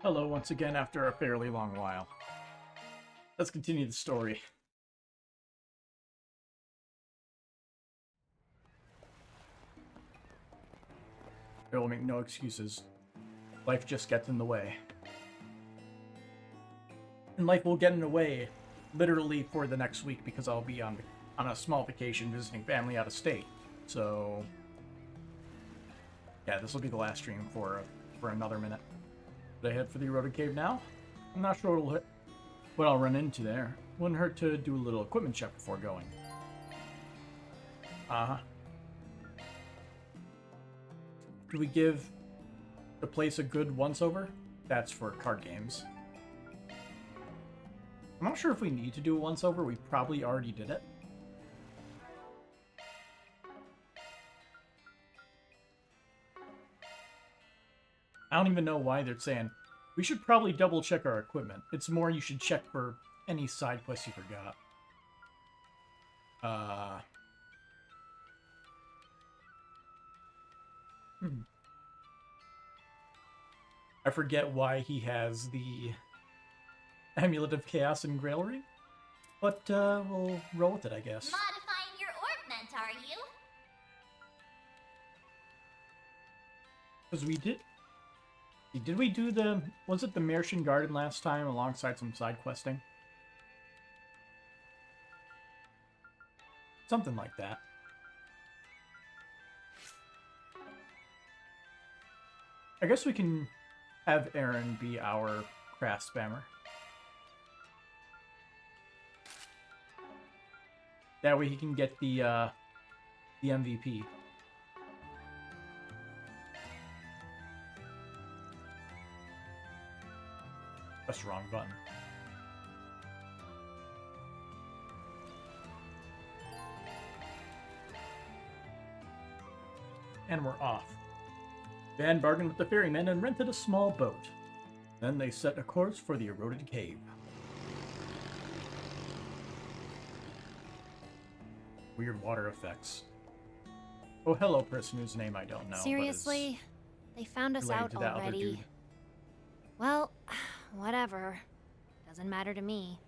Hello once again after a fairly long while. Let's continue the story. I will make no excuses. Life just gets in the way. And life will get in the way literally for the next week because I'll be on a small vacation visiting family out of state. So yeah, this will be the last stream for another minute. Should I head for the eroded cave now? I'm not sure what I'll run into there. Wouldn't hurt to do a little equipment check before going. Uh-huh. Do we give the place a good once-over? That's for card games. I'm not sure if we need to do a once-over. We probably already did it. I don't even know why they're saying we should probably double check our equipment. It's more you should check for any side quests you forgot. I forget why he has the Amulet of Chaos and Grailry, but we'll roll with it, I guess. Modifying your ornament, are you? Because we did... Did we do the... Was it the Martian Garden last time alongside some side questing? Something like that. I guess we can have Aaron be our craft spammer. That way he can get the MVP. That's the wrong button. And we're off. Van bargained with the ferryman and rented a small boat. Then they set a course for the eroded cave. Weird water effects. Oh, hello, person whose name I don't know. Seriously? They found us out already. Well, whatever. Doesn't matter to me.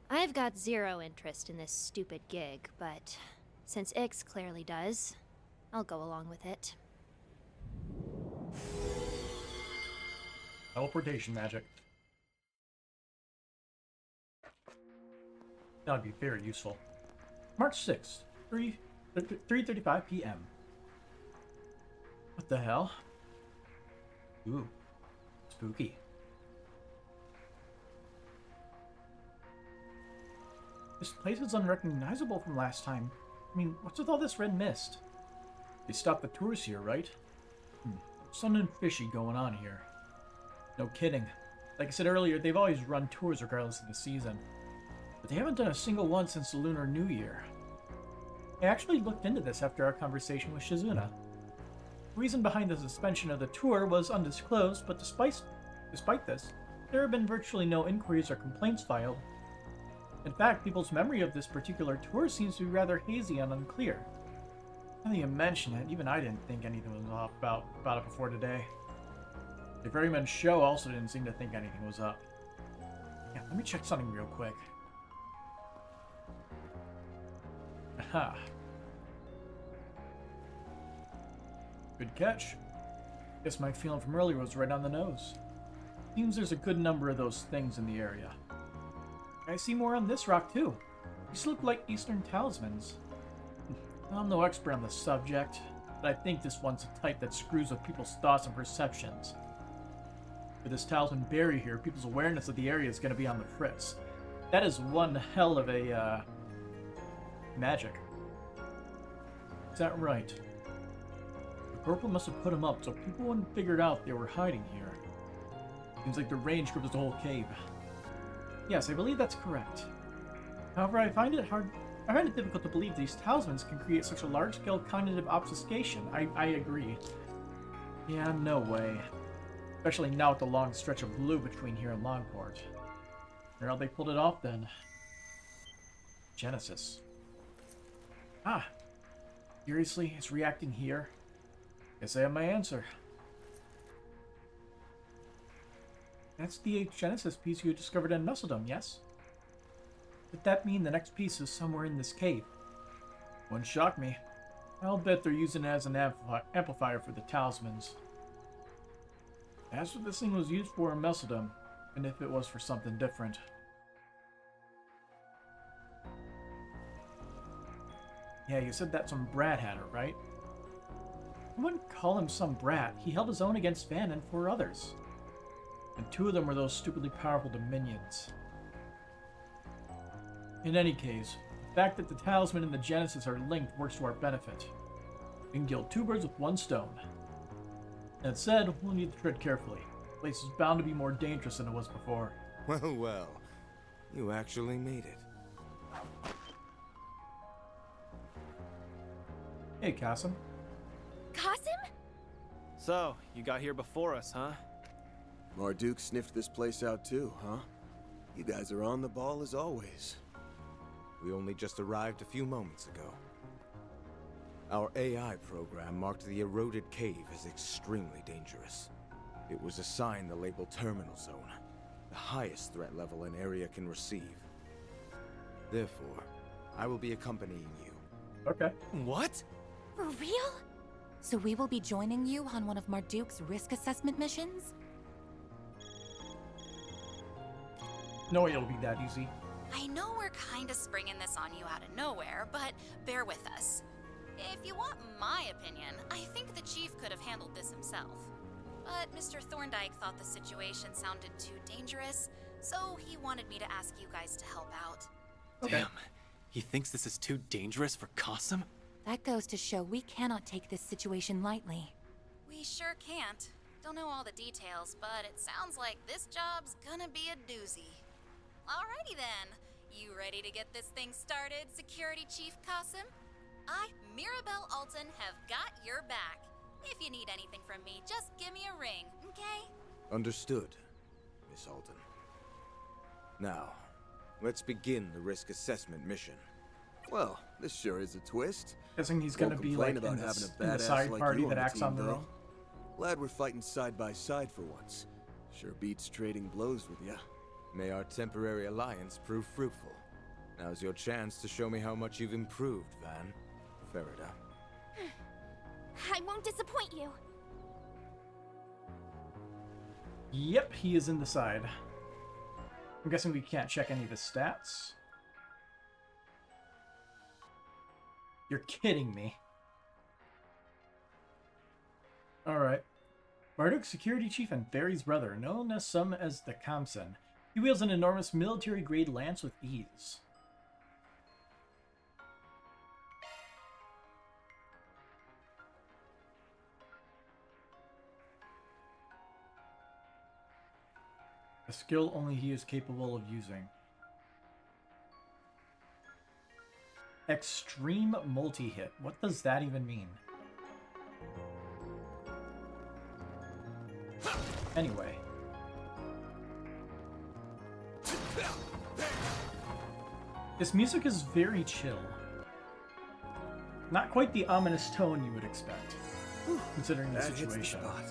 I've got zero interest in this stupid gig, but since Ix clearly does, I'll go along with it. Teleportation magic. That would be very useful. March 6th, 3:35 p.m. What the hell? Ooh, spooky. This place is unrecognizable from last time. I mean, what's with all this red mist? They stopped the tours here, right? Something fishy going on here. No kidding. Like I said earlier, they've always run tours regardless of the season. But they haven't done a single one since the Lunar New Year. I actually looked into this after our conversation with Shizuna. The reason behind the suspension of the tour was undisclosed, but despite this, there have been virtually no inquiries or complaints filed. In fact, people's memory of this particular tour seems to be rather hazy and unclear. Now that you mention it, even I didn't think anything was off about it before today. The ferryman's show also didn't seem to think anything was up. Yeah, let me check something real quick. Aha. Good catch. Guess my feeling from earlier was right on the nose. Seems there's a good number of those things in the area. I see more on this rock too. These look like Eastern talismans. I'm no expert on the subject, but I think this one's a type that screws with people's thoughts and perceptions. With this talisman berry here, people's awareness of the area is going to be on the fritz. That is one hell of a magic. Is that right? The purple must have put them up so people wouldn't figure out they were hiding here. Seems like the range covers the whole cave. Yes, I believe that's correct. However, I find it difficult to believe these talismans can create such a large-scale cognitive obfuscation. I agree. Yeah, no way. Especially now with the long stretch of blue between here and Longport. Where how they pulled it off then? Genesis. Ah. Seriously, it's reacting here? Guess I have my answer. That's the Genesis piece you discovered in Messeldom, yes? Could that mean the next piece is somewhere in this cave? Wouldn't shock me. I'll bet they're using it as an amplifier for the talismans. That's what this thing was used for in Messeldom, and if it was for something different. Yeah, you said that some brat had it, right? I wouldn't call him some brat. He held his own against Van and 4 others. And 2 of them were those stupidly powerful Dominions. In any case, the fact that the talisman and the Genesis are linked works to our benefit. We can kill 2 birds with 1 stone. That said, we'll need to tread carefully. The place is bound to be more dangerous than it was before. Well, well. You actually made it. Hey, Kasim. Qasim? So, you got here before us, huh? Marduk sniffed this place out too, huh? You guys are on the ball as always. We only just arrived a few moments ago. Our AI program marked the eroded cave as extremely dangerous. It was assigned the label Terminal Zone, the highest threat level an area can receive. Therefore, I will be accompanying you. Okay. What? For real? So we will be joining you on one of Marduk's risk assessment missions? No way it'll be that easy. I know we're kinda springing this on you out of nowhere, but bear with us. If you want my opinion, I think the chief could have handled this himself. But Mr. Thorndyke thought the situation sounded too dangerous, so he wanted me to ask you guys to help out. Okay. Damn. He thinks this is too dangerous for Qasim? That goes to show we cannot take this situation lightly. We sure can't. Don't know all the details, but it sounds like this job's gonna be a doozy. Alrighty then. You ready to get this thing started, Security Chief Qasim? I, Mirabelle Alton, have got your back. If you need anything from me, just give me a ring, okay? Understood, Miss Alton. Now, let's begin the risk assessment mission. Well, this sure is a twist. Guessing he's gonna Won't be complain like about in having a the badass side like party you that on the acts on team, their though. own. Glad we're fighting side by side for once. Sure beats trading blows with ya. May our temporary alliance prove fruitful. Now's your chance to show me how much you've improved, Van. Farida. I won't disappoint you. Yep, he is in the side. I'm guessing we can't check any of his stats. You're kidding me. Alright. Marduk's security chief and Barry's brother, known as some as the Kamsen. He wields an enormous military-grade lance with ease. A skill only he is capable of using. Extreme multi-hit. What does that even mean? Anyway. This music is very chill. Not quite the ominous tone you would expect, considering the That hits the situation. spot.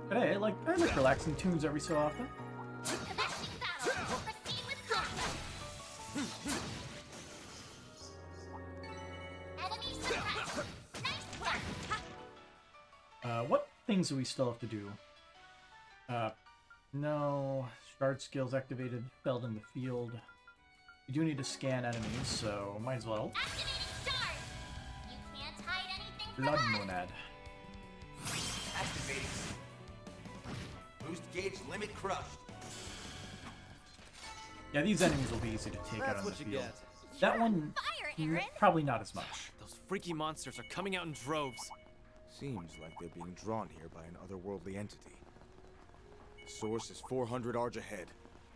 But hey, I like relaxing tunes every so often. Commencing battle. Proceed with combat. Enemy suppressed. Nice work. What things do we still have to do? No. Shard skills activated, felled in the field. You do need to scan enemies, so might as well. Activating stars. You can't hide anything from Blood us. Monad. Activating. Boost gauge limit crushed. Yeah, these enemies will be easy to take out That's on the what you field. get. That one, Fire, Aaron. probably not as much. Those freaky monsters are coming out in droves. Seems like they're being drawn here by an otherworldly entity. The source is 400 Arj ahead.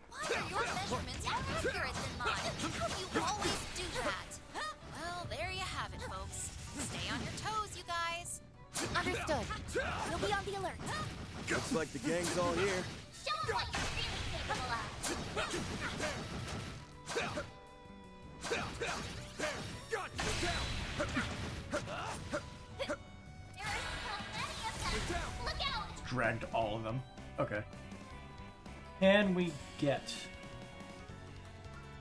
Why are your measurements more accurate than mine? How do you always do that? Well, there you have it, folks. Stay on your toes, you guys. Understood. We'll be on the alert. Looks like the gang's all here. Show 'em what you're really capable of. There are so many of them. Look out! Dragged all of them. Okay. Can we get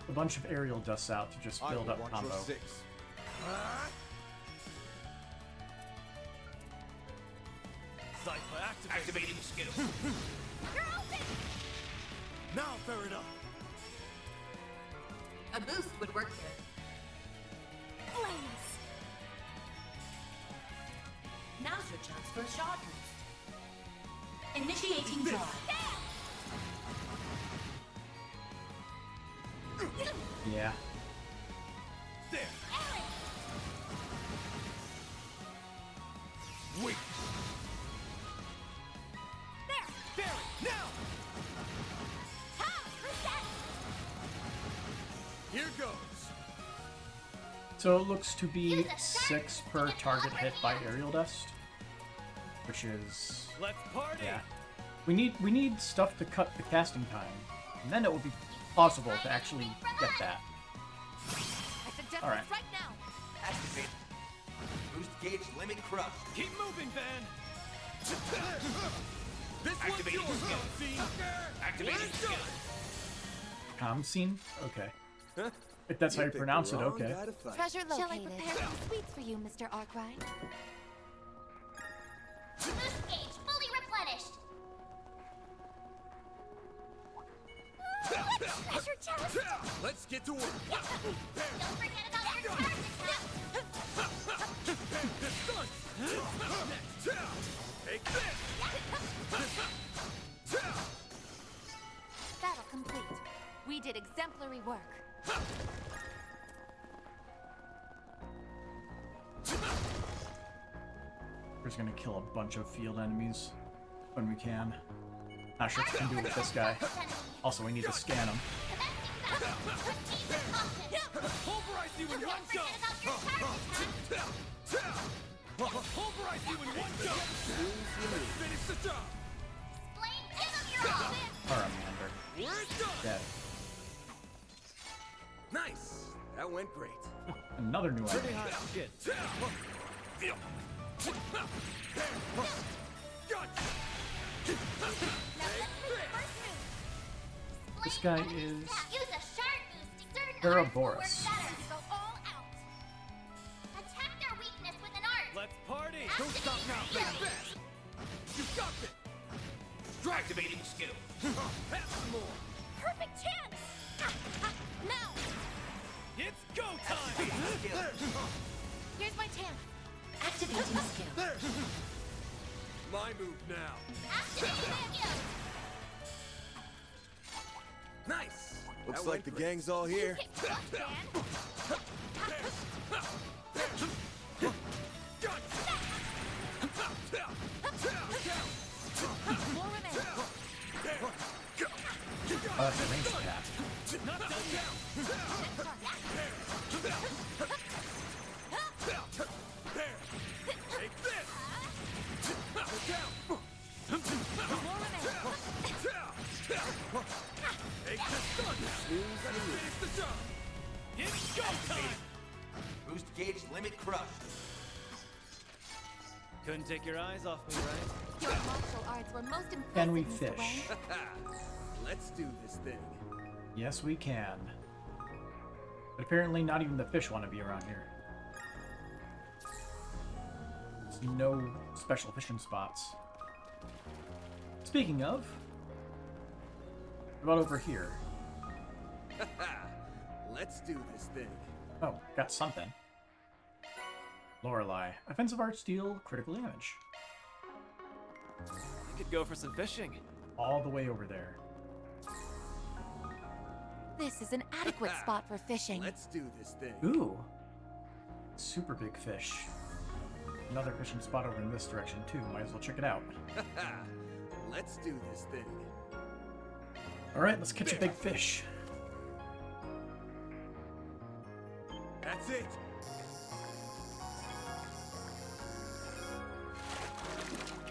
a bunch of aerial dusts out to just build up combo? Activating skill. You're open! Now, fair enough. A boost would work here. Flames! Now's your chance for a shot boost. Initiating draw. Yeah. There. Wait. There! There. Now. Ha! Reset! Here goes. So it looks to be 6 per target hit by aerial dust, which is Let's party! yeah. We need stuff to cut the casting time, and then it will be possible to actually get that. I suggest All right. this right now. Activate. Boost gauge limit crush. Keep moving, Van! This Activating one's yours, skill. Humpty. Activating skill. Scene? Okay. If that's how you picked pronounce the it, wrong okay. guy to fight. Treasure located. Shall I prepare some sweets for you, Mr. Arkwright? Boost gauge fully replenished! Treasure chest! Let's get to work. Don't forget about your charge attack! Take this. Battle complete. We did exemplary work. We're just gonna kill a bunch of field enemies when we can. Not sure what we can do with this guy. Also, we need to scan him. Pulverize you in one go! Pulverize you in one go! Finish the job. Paramander. We're done. Dead. Nice. That went great. Another new Pretty enemy. hot shit. This guy is Use a shard boost to certain Ouroboros. arts will work better to go all out. Attack their weakness with an art. Let's party! Don't stop now, baby. You got it. Activating skill. Have some more. Perfect chance. Now, It's go time! here's my chance. Activating skill. There. My move now. Activate skill. Nice. Looks That like the went great. gang's all here. Kick butt, man. More remain. Oh, that's a range attack. Not done yet! Take this. Look out. More remain. Take this gun. Let's finish the job. It's go time! Boost gauge limit crush. Couldn't take your eyes off me, right? Your martial arts were most impressive, Can we Mr. fish? Wang. Let's do this thing. Yes, we can. But apparently not even the fish want to be around here. There's no special fishing spots. Speaking of, what about over here? Let's do this thing. Oh, got something. Lorelei. Offensive art steal, critical damage. You could go for some fishing. All the way over there. This is an adequate spot for fishing. Let's do this thing. Ooh. Super big fish. Another fishing spot over in this direction too. Might as well check it out. Let's do this thing. Alright, let's catch a big fish. That's it.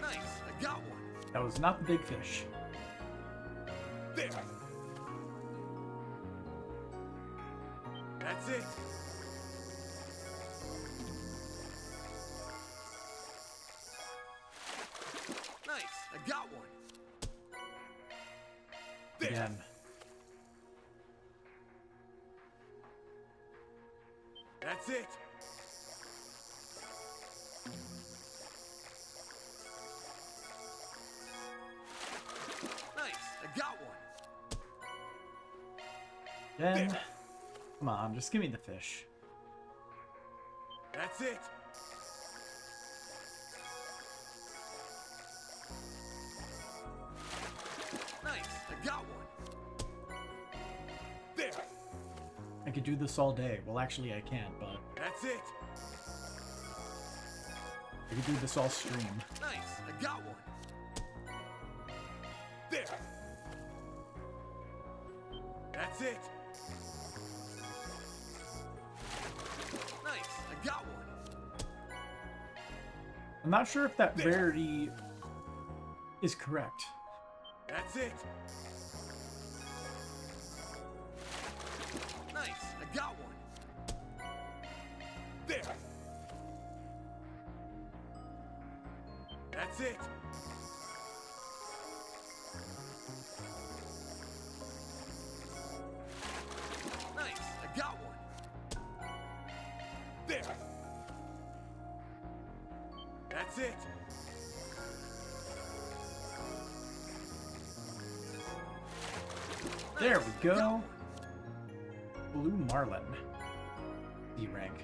Nice. I got one. That was not the big fish. There. That's it. Nice. I got one. again. That's it. Nice. I got one. Again. Come on, just give me the fish. That's it. Nice. I got one. There. I could do this all day. Well, actually, I can't, but That's it. I could do this all stream. Nice. I got one. There. That's it. Nice. I got one. I'm not sure if that rarity is correct. That's it. Nice. I got one. There. That's it. Nice. I got one. There. That's it. There we go. Blue Marlin. D rank.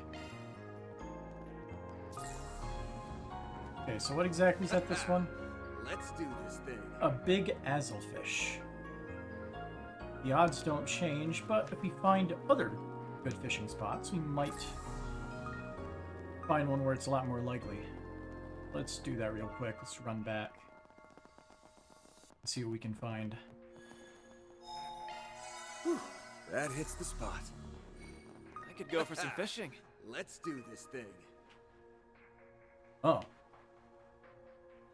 Okay, so what exactly is that this one? Let's do this thing. A big azelfish. The odds don't change, but if we find other good fishing spots, we might find one where it's a lot more likely. Let's do that real quick. Let's run back. See what we can find. Whew, that hits the spot. I could go for some fishing. Let's do this thing. Oh.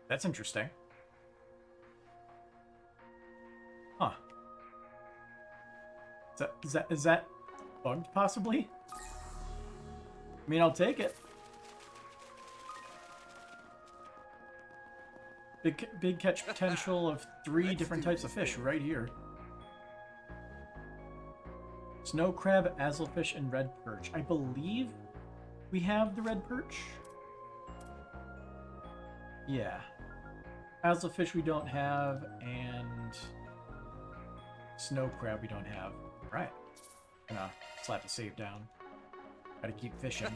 That's interesting. Huh. Is that bugged, possibly? I mean, I'll take it. Big catch potential of 3 different types of fish right here. Snow crab, azelfish, and red perch. I believe we have the red perch. Yeah. Azelfish we don't have, and snow crab we don't have. Right. Gonna slap the save down. Gotta keep fishing.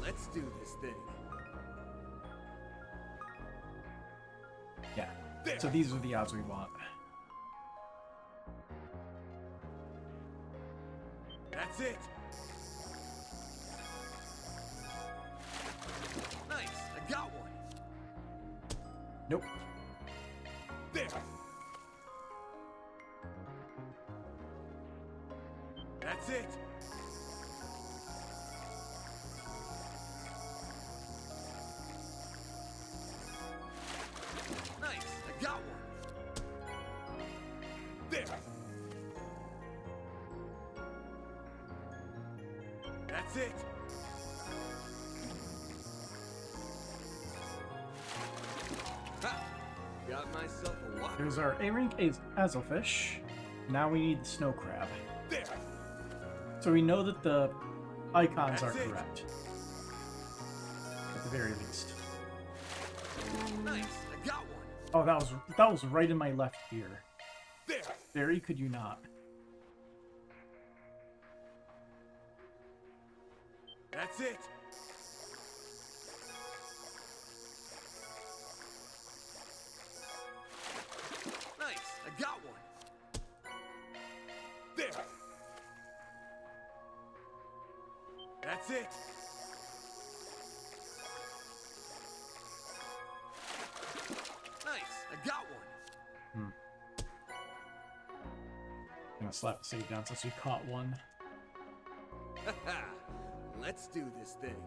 Let's do this thing. Yeah. So these are the odds we want. That's it. Nice. I got one. Nope. There. That's it. Nice. I got one. There. That's it. Ha! Got myself a whopper. There's our A-rank azelfish. Now we need the snow crab. There. So we know that the icons That's are it. correct. At the very least. Nice. I got one. Oh, that was right in my left ear. There. Very could you not? That's it. Nice. I got one. There. That's it. Nice. I got one. Gonna slap the save down since we caught one. Let's do this thing.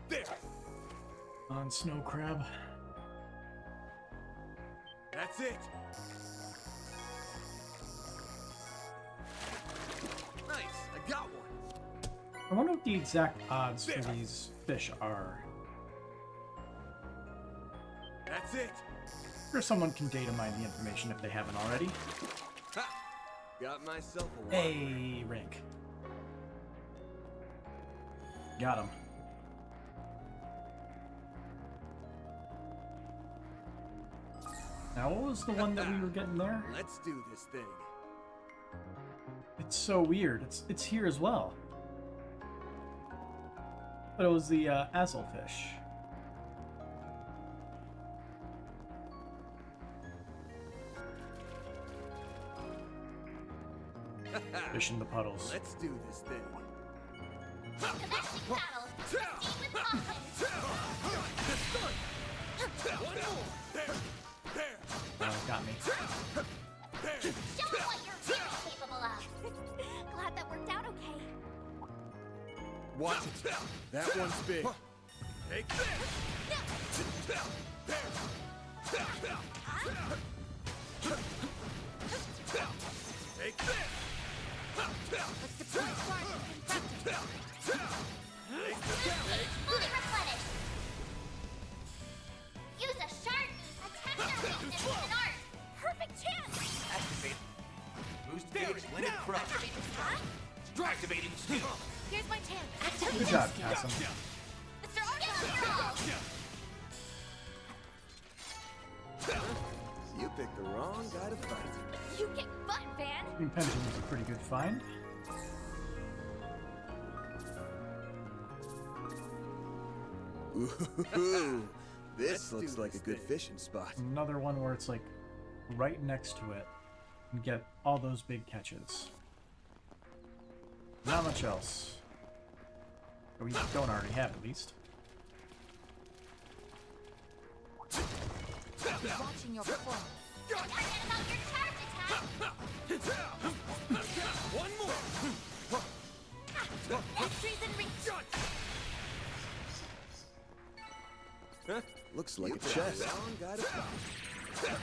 There. On snow crab. That's it. Nice. I got one. I wonder what the exact odds for these fish are. That's it. Or someone can data mine the information if they haven't already. Ha! Got myself a Hey, rank. Got him. Now, what was the one that we were getting there? Let's do this thing. It's so weird. It's here as well. But it was the Azelfish. Fish in the puddles. Let's do this thing. Domestic battle. Proceed with caution. Got me. Show them what you're really capable of. Glad that worked out okay. Watch it. That one's big. Take this. Take this. Let's deploy Spartan and fully replenished. Use a shard boost. Attack their weakness with an art. Perfect chance. Activate. Boost gauge limit crush. Activating skill. Here's my chance. Good job, Cassim. Mr. Arnold. You picked the wrong guy to fight. You kick butt, Van. Green Pendulum was a pretty good find. Ooh, this looks like a good fishing spot. Another one where it's like right next to it and get all those big catches. Not much else. Or we don't already have, at least. Watching your form. Don't forget about your charge attack. One more. Entries in reach. Huh? Looks like a chest. Wrong guy to fight.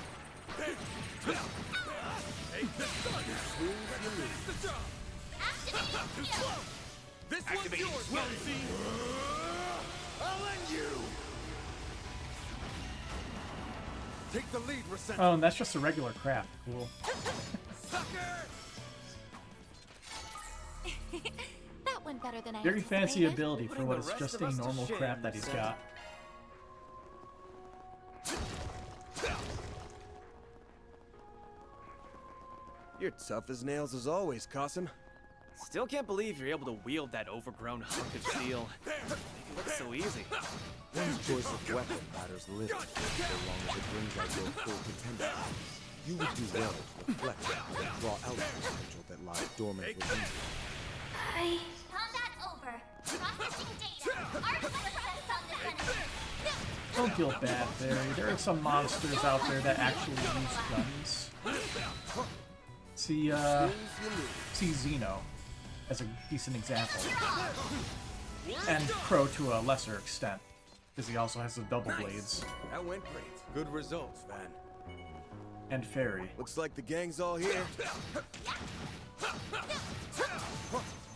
Activating skill. This one's yours, Bouncy! I'll end you! Take the lead, Resent. Oh, and that's just a regular craft. Cool. Sucker! That went better than I Very fancy anticipated. ability for Putting what the is rest just of a us to normal shame, craft that he's Resent. got. You're tough as nails as always, Cassim. Still can't believe you're able to wield that overgrown hunk of steel. Make it look so easy. One's choice of weapon matters little, so long as it brings out your full potential. You would do well to reflect and draw out the potential that lies dormant within you. Combat over. Processing data. Art process on this enemy. Don't feel bad, Barry. There are some monsters out there that actually use guns. See Xeno as a decent example. And Crow to a lesser extent, because he also has the double blades. That went great. Good results, Van. And Fairy. Looks like the gang's all here.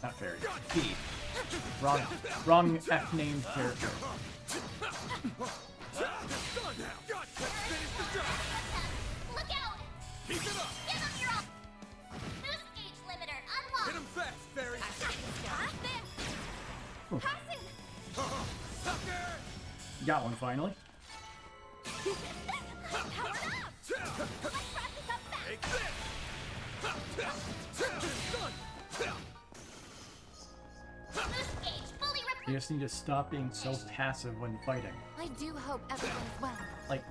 Not Fairy. He. Wrong F-named character. Look out! Keep it up! Give him your all! Boost gauge limiter unlocked! Hit him fast, Fairy! Passing! Sucker! Got one finally. Powered up! Let's wrap this up fast! Take this! Boost gauge fully You just need to stop being so passive when fighting. I do hope everyone's well. Like,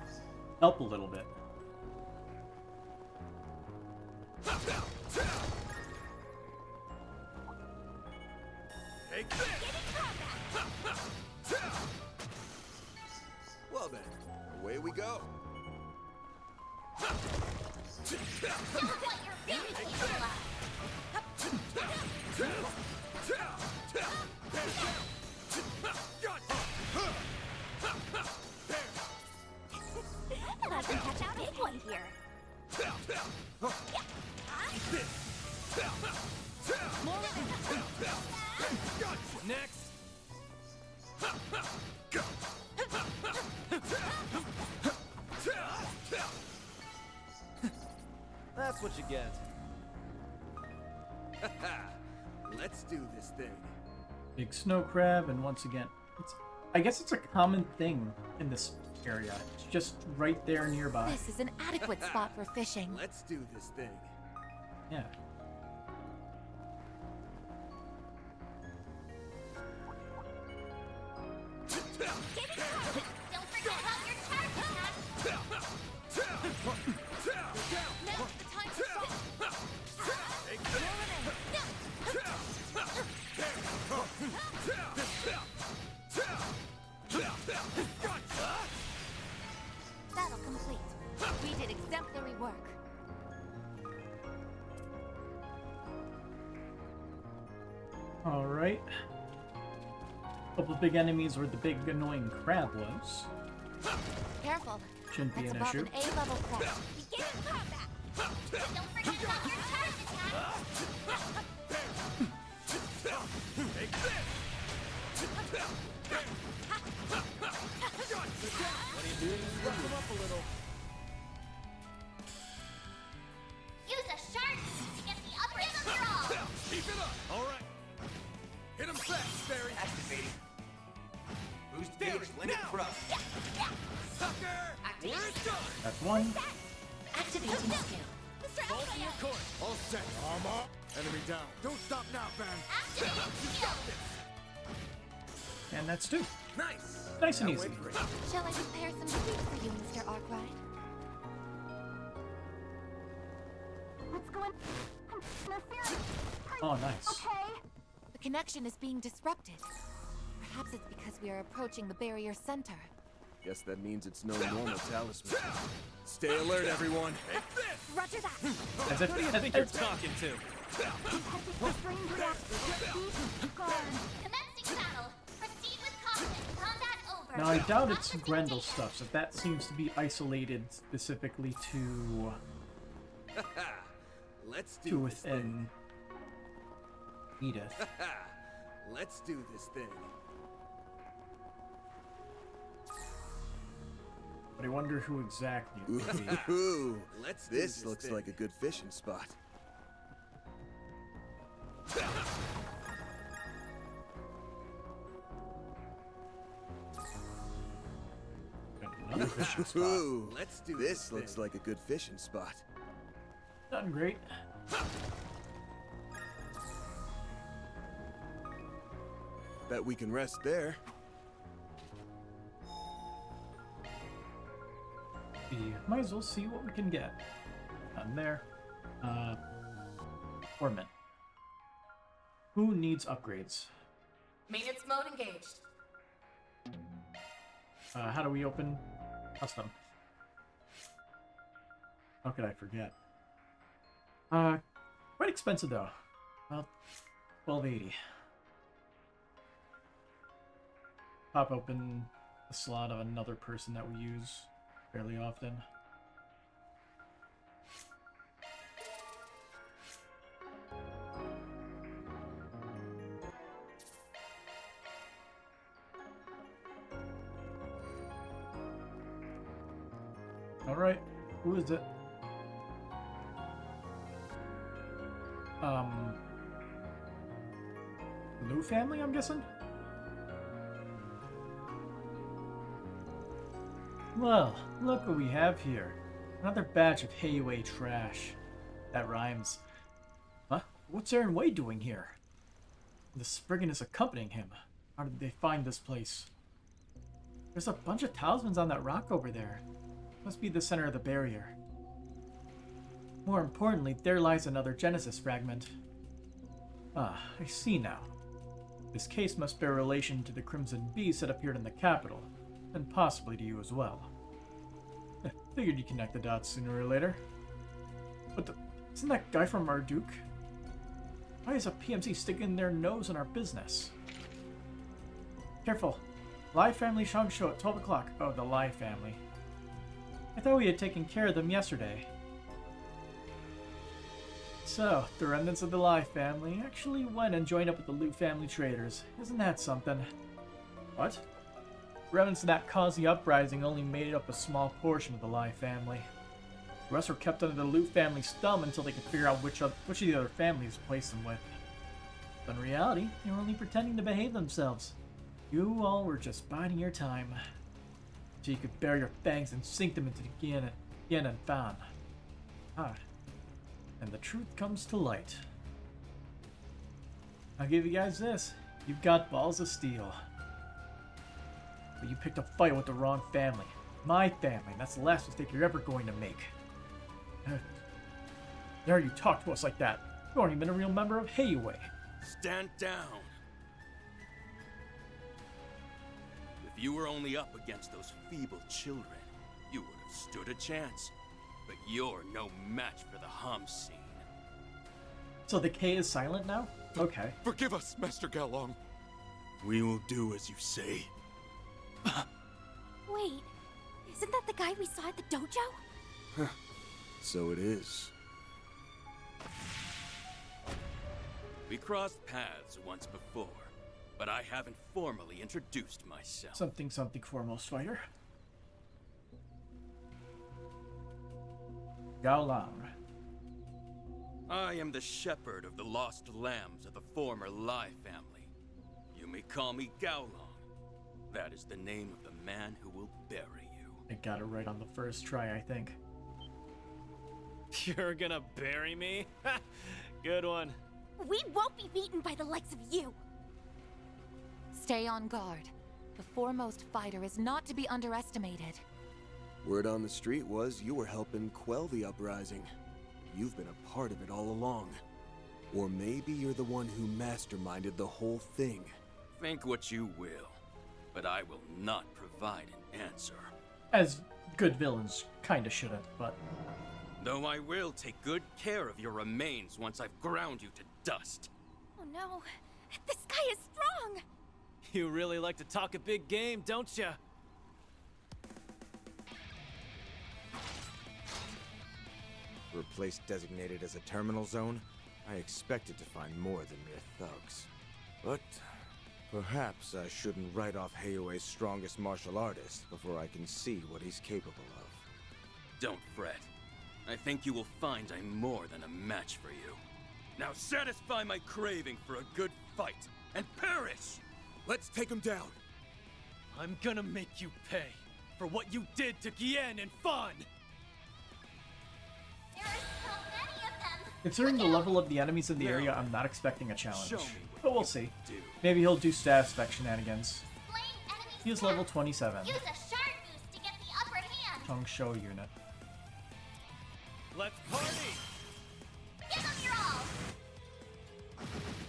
help a little bit. Take this! Well then, away we go. Show them what you're really capable of! And I can catch out a big one here. Next! that's what you get. Let's do this thing. Big snow crab, and once again, I guess it's a common thing in this area. It's just right there nearby. This is an adequate spot for fishing. Let's do this thing. Yeah. Don't forget about your charge attack! Now's the time to fight! Battle complete. We did exemplary work. Alright. Couple big enemies where the big annoying crab was. Careful. Shouldn't be That's an above issue. an A-level crab. Begin combat! Don't forget about your charge attack! What are you doing? Rough him up a little. Use a shark to get the upper end of your all! Keep it up. All right. Hit him fast, Barry. Activating. Boost gauge limit crush. Sucker. We're done. That's one. Activating skill. Fall to your course. All set. Armor. Enemy down. Don't stop now, Van. Activate skill! And that's two. Nice. Nice and That easy. went great. Shall I prepare some food for you, Mr. Arkwright? What's going on? Oh, nice. The connection is being disrupted. Perhaps it's because we are approaching the barrier center. Guess that means it's no normal talisman. Stay alert, everyone. Roger that. As if, Who do you think you're talking to? Commencing battle! Proceed with caution! Combat over! now, I doubt it's Opposite Grendel data. stuff, so that seems to be isolated specifically to Let's do this thing. within Edith. Let's do this thing. But I wonder who exactly it would be. Ooh, Let's do this this looks thing. like a good fishing spot. Got another fishing spot. Ooh, Let's do this this looks thing. like a good fishing spot. Done great. Bet we can rest there. We might as well see what we can get. Nothing there. Ornament. Who needs upgrades? Maintenance mode engaged. How do we open custom? How could I forget? Quite expensive though. Well, $12.80. Pop open the slot of another person that we use fairly often. Alright, who is it? Lou family, I'm guessing? Well, look what we have here. Another batch of Heiwei trash. That rhymes. Huh? What's Aaron Way doing here? The Spriggan is accompanying him. How did they find this place? There's a bunch of talismans on that rock over there. Must be the center of the barrier. More importantly, there lies another Genesis fragment. Ah, I see now. This case must bear relation to the Crimson Beast that appeared in the capital, and possibly to you as well. Figured you'd connect the dots sooner or later. But isn't that guy from Marduk? Why is a PMC sticking their nose in our business? Careful. Lai family Shang show at 12 o'clock. Oh, the Lai family. I thought we had taken care of them yesterday. So, the remnants of the Lai family actually went and joined up with the Liu family traders. Isn't that something? What? Remnants that caused the uprising only made up a small portion of the Lai family. The rest were kept under the Liu family's thumb until they could figure out which of the other families to place them with. But in reality, they were only pretending to behave themselves. You all were just biding your time, so you could bare your fangs and sink them into the Yin and Fan. And the truth comes to light. I'll give you guys this. You've got balls of steel. But you picked a fight with the wrong family. My family, and that's the last mistake you're ever going to make. Dare you talk to us like that? You aren't even a real member of Heiwei. Stand down. If you were only up against those feeble children, you would have stood a chance. But you're no match for the Hum scene. So the K is silent now? Okay. Forgive us, Master Gaolong. We will do as you say. Wait, isn't that the guy we saw at the dojo? So it is. We crossed paths once before, but I haven't formally introduced myself. Something foremost fighter. Gaolang. I am the shepherd of the lost lambs of the former Lai family. You may call me Gaolong. That is the name of the man who will bury you. I got it right on the first try, I think. You're gonna bury me? Good one. We won't be beaten by the likes of you. Stay on guard. The foremost fighter is not to be underestimated. Word on the street was you were helping quell the uprising. You've been a part of it all along. Or maybe you're the one who masterminded the whole thing. Think what you will, but I will not provide an answer. As good villains kinda shouldn't, but... Though I will take good care of your remains once I've ground you to dust. Oh no, this guy is strong! You really like to talk a big game, don't ya? For a place designated as a terminal zone, I expected to find more than mere thugs. But perhaps I shouldn't write off Heiwei's strongest martial artist before I can see what he's capable of. Don't fret. I think you will find I'm more than a match for you. Now satisfy my craving for a good fight, and perish! Let's take him down! I'm gonna make you pay for what you did to Gien and Fan! There are so many of them! Considering the level of the enemies in the area, I'm not expecting a challenge. Show me what But we'll you see. can do. Maybe he'll do status effect shenanigans. Blame enemy He is staff. level 27. Use a shard boost to get the upper hand! Tong Shou unit. Let's party! Give them your all!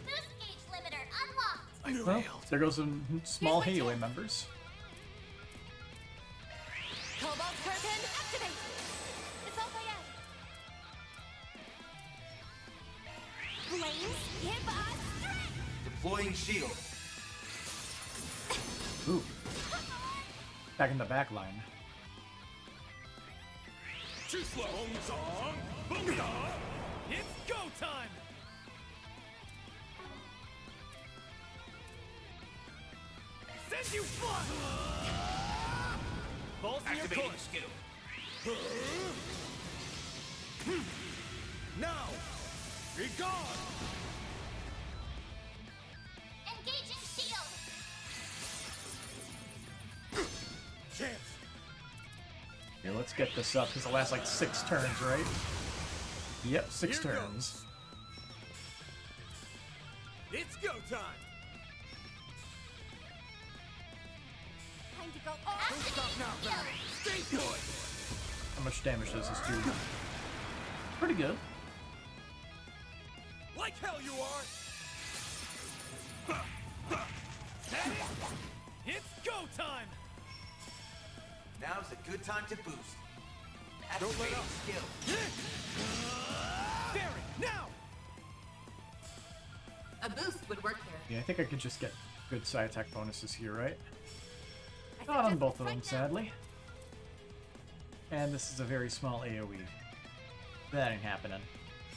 Boost gauge limiter unlocked! Well, there goes some small Heiwei members. Cobalt curtain activate! It's all by end. Flames, give us strength! Deploying shield. Ooh. Back in the back line. It's go time! Send you flying! Balls in your Activating course. skill. Now! Be gone! Engaging shield! Chance! Here, let's get this up, because it lasts like 6 turns, right? Yep, 6 Here turns. It's go time! Time to go all activating shield! How much damage does this do? Pretty good. Like hell you are! It's go time! Now's a good time to boost. Don't let Activating up. skill. Barry, now! A boost would work here. Yeah, I think I could just get good side attack bonuses here, right? Not on both of them, sadly. And this is a very small AoE. That ain't happening.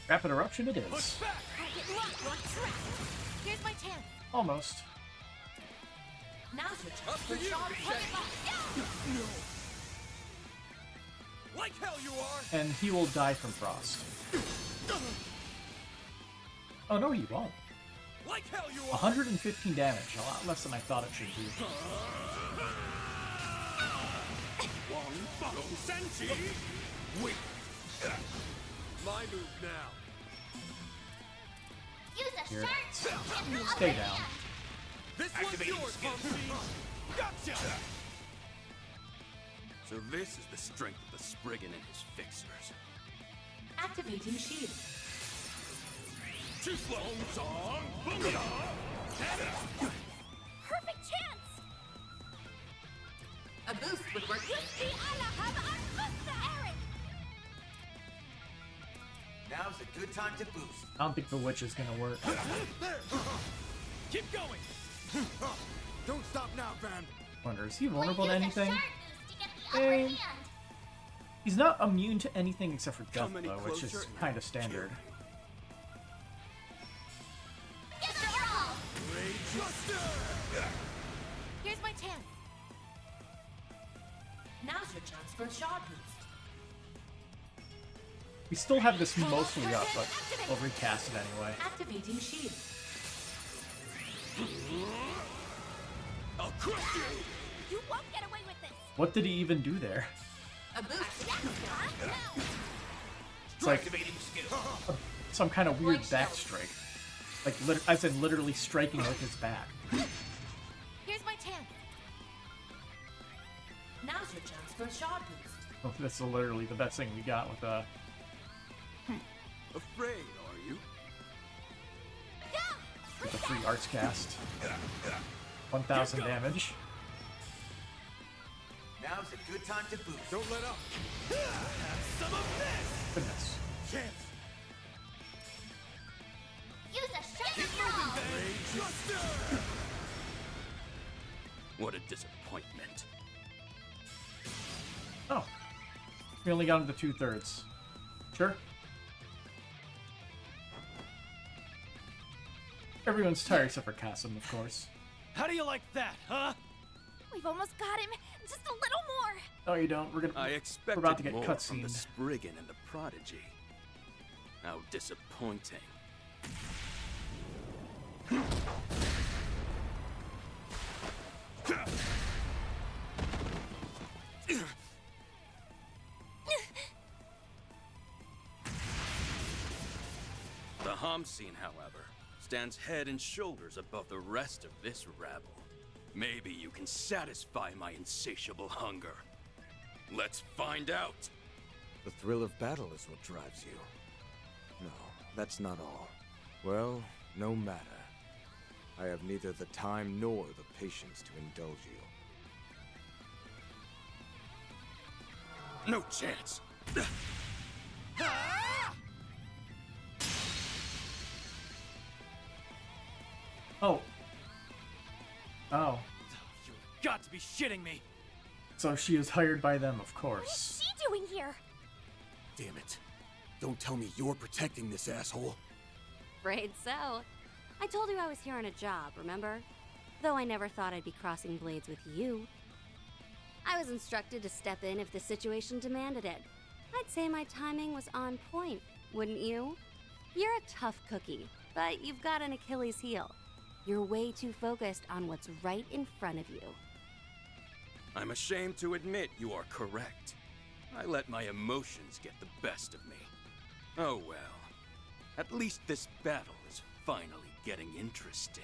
Rapid Eruption it Push is. back! Target locked on track! Here's my chance! Almost. Now's your chance! Up to you! Put it locked! Like hell you are! And he will die from frost. Oh no, he won't. Like hell you are! 115 damage, a lot less than I thought it should be. Wait. My move now. Use a Here. sharp tip to Stay upper down. hand. This one's yours, Pumpkin. Gotcha! So this is the strength of the Spriggan and his fixers. Activating shield. Too slow, song! Perfect chance. A boost would work. Yuski alla have Aaron. Now's a good time to boost. I don't think the witch is gonna work. Keep going! Don't stop now, Van! Wonder, is he vulnerable to Use a anything? sharp boost to get the upper Eh. hand. He's not immune to anything except for death, Come any though, which is closer, kind of standard. Give it your all. Here's my chance. Now's your chance for a shot boost. We still have this mostly up, but we'll recast it anyway. Activating shield. I'll crush you! You won't get away with this. What did he even do there? A boost. It's like Activating skill. some kind of weird back strike. Like, as in literally striking with his back. Here's my chance. Now's your chance for a shot boost. Oh, that's literally the best thing we got with Afraid, are you? the free arts cast. 1,000 damage. Now's a good time to boost. Don't let up! Have some of this! Goodness. Chance! Use a sharp ball. What a disappointment. Oh. We only got him to 2/3. Sure. Everyone's tired except for Kasim, of course. How do you like that, huh? We've almost got him. Just a little more. No, you don't. I We're expected about to get more from the cutscened. Spriggan and the Prodigy. How disappointing. The Homscene, however, stands head and shoulders above the rest of this rabble. Maybe you can satisfy my insatiable hunger. Let's find out! The thrill of battle is what drives you. No, that's not all. Well, no matter. I have neither the time nor the patience to indulge you. No chance! Oh. Oh. You've got to be shitting me. So she is hired by them, of course. What's she doing here? Damn it. Don't tell me you're protecting this asshole. Afraid so. I told you I was here on a job, remember? Though I never thought I'd be crossing blades with you. I was instructed to step in if the situation demanded it. I'd say my timing was on point, wouldn't you? You're a tough cookie, but you've got an Achilles heel. You're way too focused on what's right in front of you. I'm ashamed to admit you are correct. I let my emotions get the best of me. Oh well. At least this battle is finally getting interesting.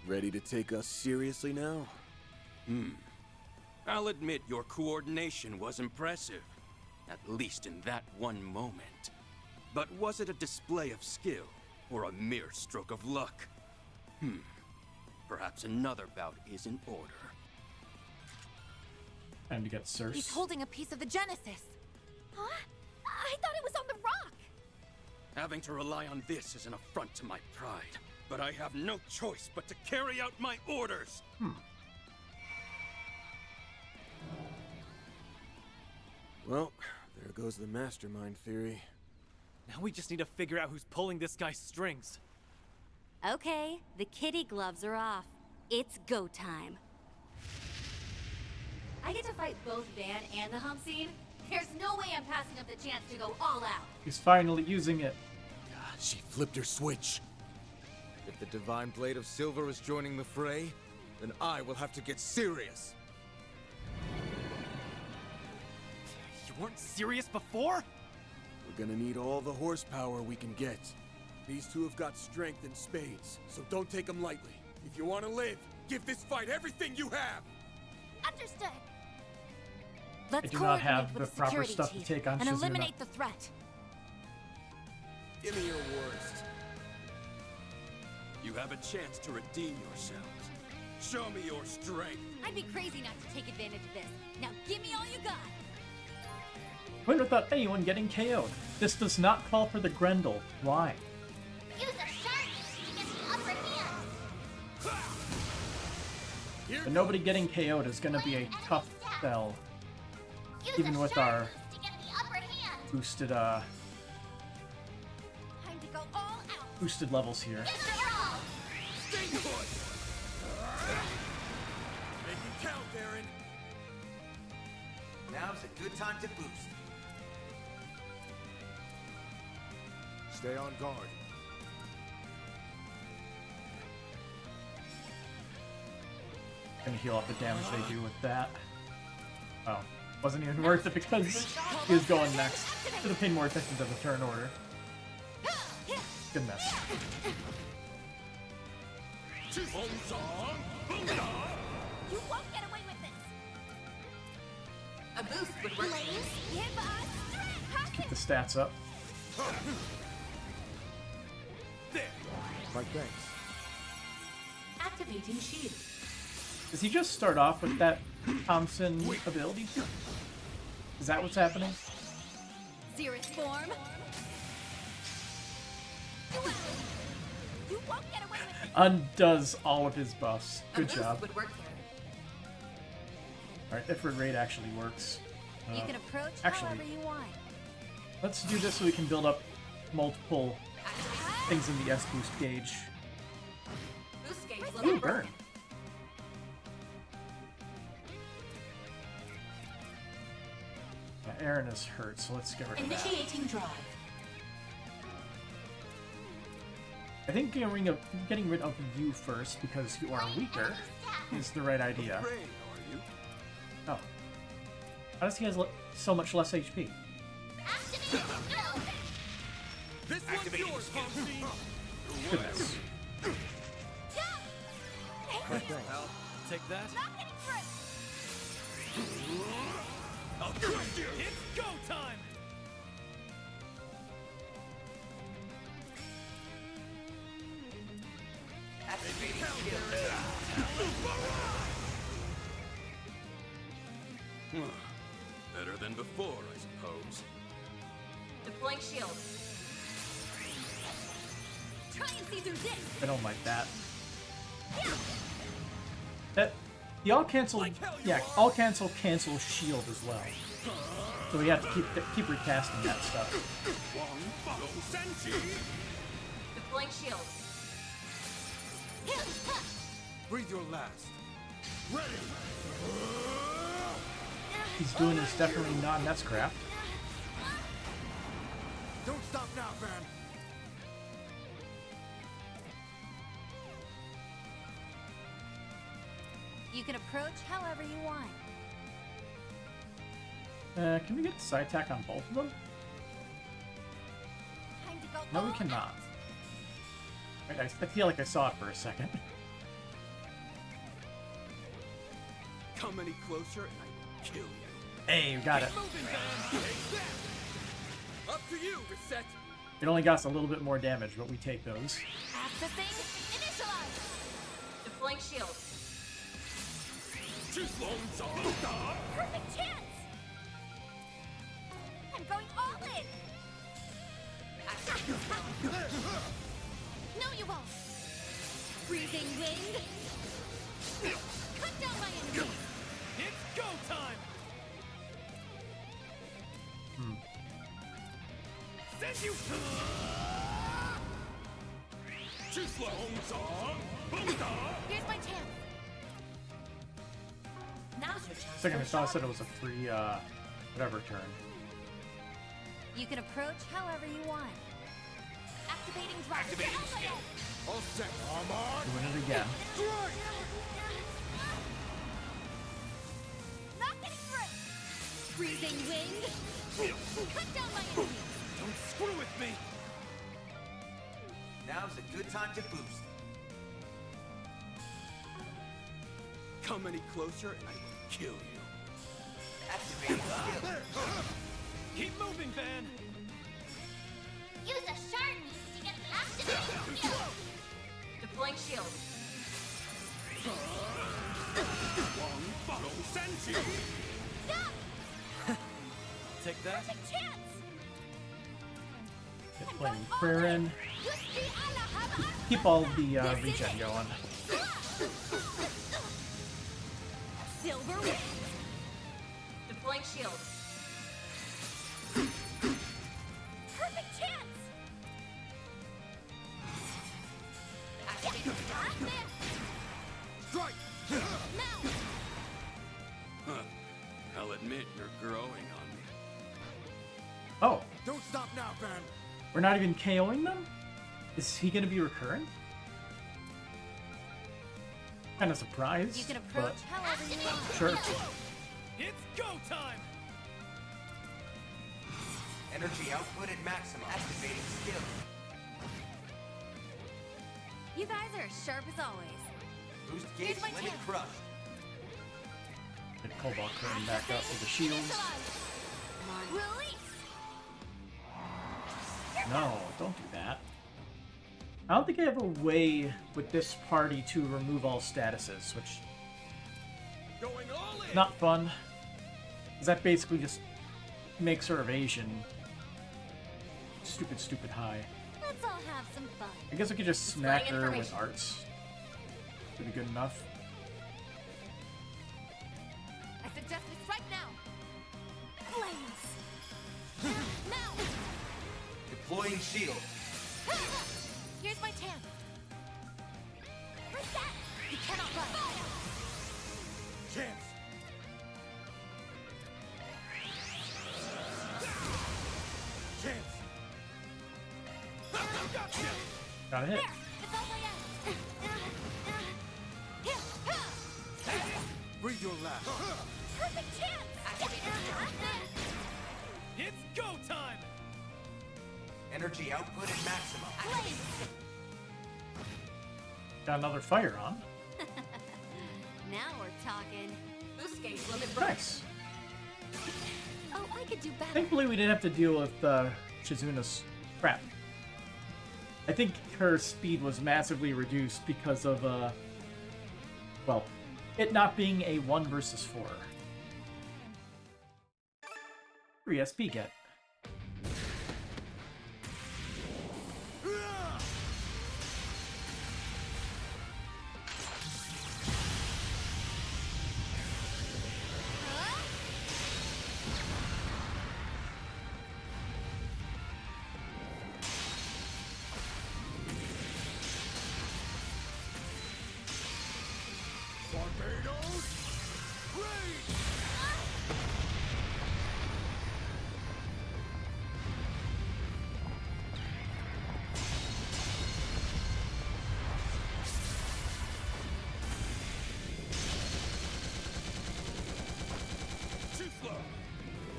Ready to take us seriously now? I'll admit your coordination was impressive. At least in that one moment. But was it a display of skill, or a mere stroke of luck? Perhaps another bout is in order. Time to get Circe. He's holding a piece of the Genesis. Huh? I thought it was on the rock. Having to rely on this is an affront to my pride. But I have no choice but to carry out my orders! Well, there goes the mastermind theory. Now we just need to figure out who's pulling this guy's strings. Okay, the kitty gloves are off. It's go time. I get to fight both Van and the Homscene? There's no way I'm passing up the chance to go all out. He's finally using it. She flipped her switch. If the Divine Blade of Silver is joining the fray, then I will have to get serious. You weren't serious before? We're gonna need all the horsepower we can get. These two have got strength in spades, so don't take them lightly. If you want to live, give this fight everything you have! Understood. Let's I do not have coordinate with the proper security stuff to chief take on and Shizuna. eliminate the threat. Give me your worst. You have a chance to redeem yourselves. Show me your strength. I'd be crazy not to take advantage of this. Now give me all you got. Win without anyone getting KO'd. This does not call for the Grendel. Why? Use a shark to get the upper hand. But nobody getting KO'd is going to be a tough sell. Use Even a with shark our to get the upper hand. boosted, Time to go all out. boosted levels here. Give it your all. Stay put! Make it count, Aaron! Now's a good time to boost. Stay on guard. Gonna heal up the damage they do with that. Oh, wasn't even worth it because he was going next. Should have paid more attention to the turn order. Good mess. You won't get away with this. A boost would work. Please give us strength. Keep the stats up. My thanks. Activating shield. Does he just start off with that Thompson ability? Is that what's happening? Zerus form. You won't get away with this. Undoes all of his buffs. A Good boost job. would work Alright, Ifrit Raid actually works. You can approach actually, however you want. let's do this so we can build up multiple things in the S-boost gauge. Boost gauge Ooh, limit burn. broken. Yeah, Aaron is hurt, so let's get rid of that. Initiating drive. I think getting rid of you first because you are weaker is the right idea. Afraid, are you? Oh. How does he have so much less HP? Activate skill. This one's yours, Pumpkin! Goodness. My thanks. Well, take that. Not getting through. I'll crush you. It's go time. Activating skill. Better than before, I suppose. Deploying shield. Try and see through this. I don't like that. The all cancel, yeah, all cancel shield as well. So we have to keep recasting that stuff. Deploying shield. Breathe your last. He's doing is definitely not Netscraft. Don't stop now, Van. You can approach however you want. Can we get the side attack on both of them? Time to go No, we all cannot. Wait, I feel like I saw it for a second. Come any closer and I kill you. Hey, we got it. Up to you, Reset. It only got us a little bit more damage, but we take those. Accessing. Initialize. Deploying shield. Perfect chance. I'm going all in. No, you won't. Freezing wind. Cut down my enemy. It's go time. Send you. Here's my chance. Now's your chance. Second, I thought I said it was a free Whatever turn. You can approach however you want. Activating drop. Activating skill. All set. I'm on. Doing it again. Not getting through. Freezing wind. Cut down my enemy. Don't screw with me! Now's a good time to boost. Come any closer and I will kill you. Activating skill. Keep moving, Van! Use a shard boost to get the activating skill. Deploying shield. One follow Senshi! Stop! Take that. Perfect chance. Get playing Quirin. Keep all the regen going. Silver wings. Deploying shield. Perfect chance. Activating Strike! now. Huh. I'll admit you're growing on me. Oh, Don't stop now, Van. we're not even KOing them? Is he gonna be recurring? Kind of surprised. You can approach but however you want. sure. It's go time! Energy output at maximum. Activating skill. You guys are as sharp as always. Boost gauge Here's my limit chance. crushed. Get Cobalt Curtain back up with the shields. Come on. Release. No, don't do that. I don't think I have a way with this party to remove all statuses, which Going all in! not fun. 'Cause that basically just makes her evasion stupid high. Let's all have some fun. I guess I could just smack Displaying her with information. arts. Would be good enough. I suggest we strike now. Flames. Now. Deploying shield. Here's my chance. Reset. You cannot run. Chance. Chance. Got a hit. There. It's over yet. Breathe your last. Perfect chance. It's go time! Energy output at maximum. Flames. Got another fire on. Now we're talking. Boost gauge limit Nice. Oh, I could do better. Thankfully, we didn't have to deal with Shizuna's crap. I think her speed was massively reduced because of, well, it not being a 1 versus 4. 3 SP get. Barbados. Raid. Too slow!